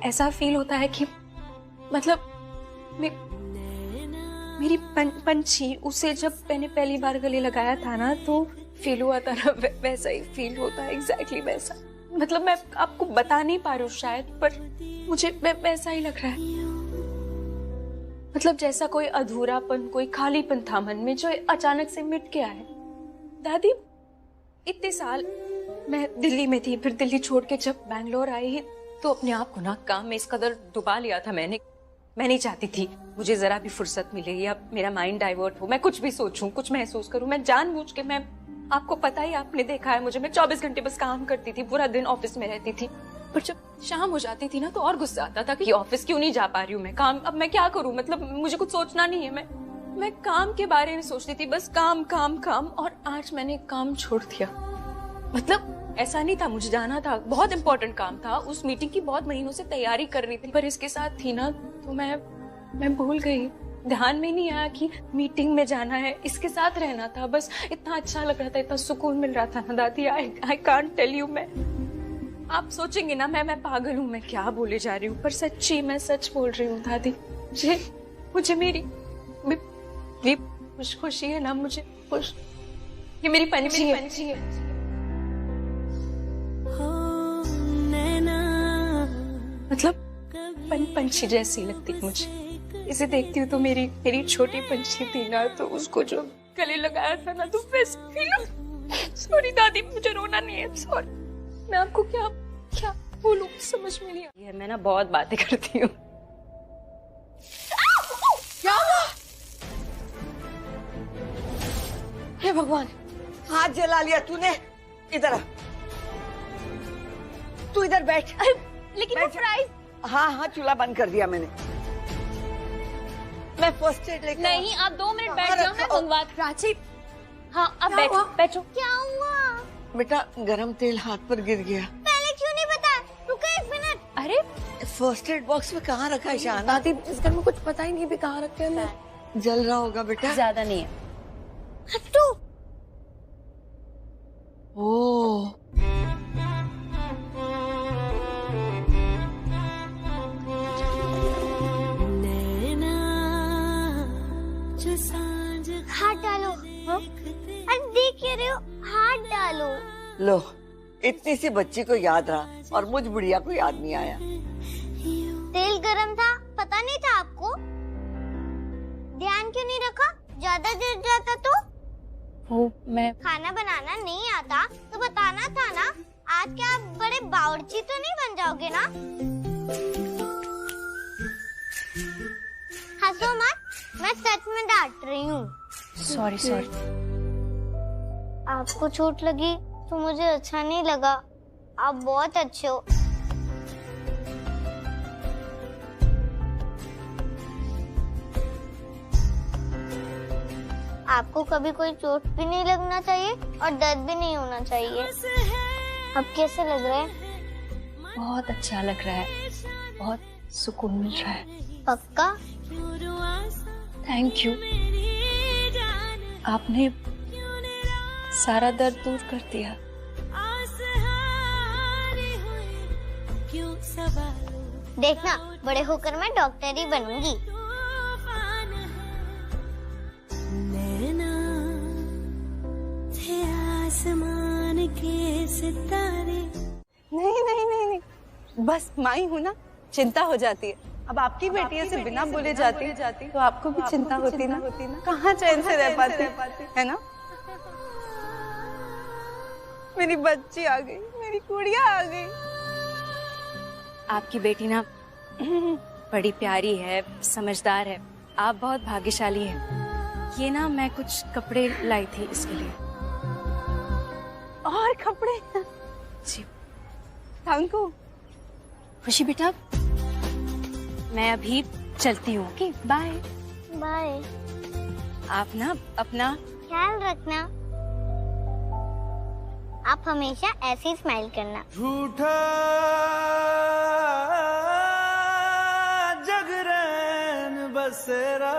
ऐसा फील होता है कि मतलब मेरी पंछी, उसे जब मैंने पहली बार गले लगाया था ना तो फील हुआ था ना, वैसा ही फील होता है, एग्जैक्टली वैसा। मतलब मैं आपको बता नहीं पा रही हूँ शायद, पर मुझे वैसा ही लग रहा है। मतलब जैसा कोई अधूरापन, कोई खालीपन था मन में जो अचानक से मिट गया है। दादी इतने साल मैं दिल्ली में थी, फिर दिल्ली छोड़ के जब बैंगलोर आई तो अपने आप को ना काम में इस कदर डुबा लिया था मैंने। मैं नहीं चाहती थी मुझे जरा भी फुर्सत मिले या मेरा माइंड डाइवर्ट हो, मैं कुछ भी सोचूं, कुछ महसूस करूं। मैं जानबूझ के, मैं आपको पता ही, आपने देखा है मुझे, मैं 24 घंटे बस काम करती थी, पूरा दिन ऑफिस में रहती थी। पर जब शाम हो जाती थी ना तो और गुस्सा आता था कि ऑफिस क्यों नहीं जा पा रही हूँ मैं, काम अब मैं क्या करूँ? मतलब मुझे कुछ सोचना नहीं है, मैं काम के बारे में सोचती थी, बस काम काम काम। और आज मैंने काम छोड़ दिया। मतलब ऐसा नहीं था, मुझे जाना था, बहुत इंपॉर्टेंट काम था, उस मीटिंग की बहुत महीनों से तैयारी कर रही थी, पर इसके साथ थी ना तो मैं भूल गई, ध्यान में नहीं आया कि मीटिंग में जाना है, इसके साथ रहना था। बस इतना अच्छा लग रहा था, इतना सुकून मिल रहा था ना दादी, आई कांट टेल यू। मैं, आप सोचेंगे ना मैं पागल हूँ, मैं क्या बोले जा रही हूँ, पर सच्ची मैं सच बोल रही हूँ दादी। मुझे मेरी खुशी है ना, मुझे खुश, ये मेरी पंछी है। मतलब पंछी जैसी लगती है मुझे, इसे देखती हूँ तो मेरी छोटी पंछी थी ना, तो उसको जो गले लगाया था ना तो वैसे फील। सॉरी दादी, मुझे रोना नहीं है, सॉरी। मैं आपको क्या बोलूं, समझ में नहीं आ रही है। मैं ना बहुत बातें करती हूँ।
क्या हुआ? हे भगवान,
हाथ जला लिया तूने। इधर आ, तू इधर बैठ।
लेकिन वो फ्राइज
हाँ हाँ, चूल्हा बंद कर दिया मैंने। मैं फर्स्ट एड लेकर
नहीं, आप 2 मिनट बैठ जाओ, मैं मंगवा। प्राची, हाँ आप बैठो बैठो।
क्या हुआ?
बेटा गरम तेल हाथ पर गिर गया।
पहले क्यों नहीं बताया? रुको 1 मिनट।
अरे
फर्स्ट एड बॉक्स में कहाँ रखा है शान?
दादी इस घर में कुछ पता ही नहीं भी कहाँ रखे हैं। मैं
जल रहा होगा बेटा।
ज्यादा नहीं है।
हट्टू।
ओ
हाथ डालो। अरे देख क्या रहे हो? हाथ डालो।
लो, इतनी सी बच्ची को याद रहा और मुझ बुढ़िया को याद नहीं आया।
तेल गरम था, पता नहीं था आपको? ध्यान क्यों नहीं रखा? ज्यादा जल जाता तो?
वो मैं
खाना बनाना नहीं आता तो बताना था ना। आज क्या आप बड़े बावर्ची तो नहीं बन जाओगे ना? हंसो मत, मैं सच में डांट रही हूँ।
Sorry sorry.
आपको चोट लगी तो मुझे अच्छा नहीं लगा। आप बहुत अच्छे हो। आपको कभी कोई चोट भी नहीं लगना चाहिए और दर्द भी नहीं होना चाहिए। अब कैसे लग रहा है?
बहुत अच्छा लग रहा है, बहुत सुकून मिल रहा है।
पक्का?
थैंक यू, आपने सारा दर्द दूर कर दिया।
देखना, बड़े होकर मैं डॉक्टर ही बनूंगी।
आसमान के सितारे। नहीं नहीं नहीं नहीं, बस माई हूँ ना, चिंता हो जाती है। अब आपकी बेटी से बिना बोले जाती तो आपको भी चिंता होती ना। कहाँ चैन से रह पाते है ना? मेरी बच्ची आ गई, मेरी गुड़िया आ गई।
आपकी बेटी ना बड़ी प्यारी है, समझदार है। आप बहुत भाग्यशाली हैं। ये ना मैं कुछ कपड़े लाई थी इसके लिए।
और कपड़े?
जी
थैंक यू।
खुशी बेटा, मैं अभी चलती हूँ। Okay bye.
बाय।
आप ना अपना
ख्याल रखना। आप हमेशा ऐसे ही स्माइल करना।
झूठा जगरैन बसेरा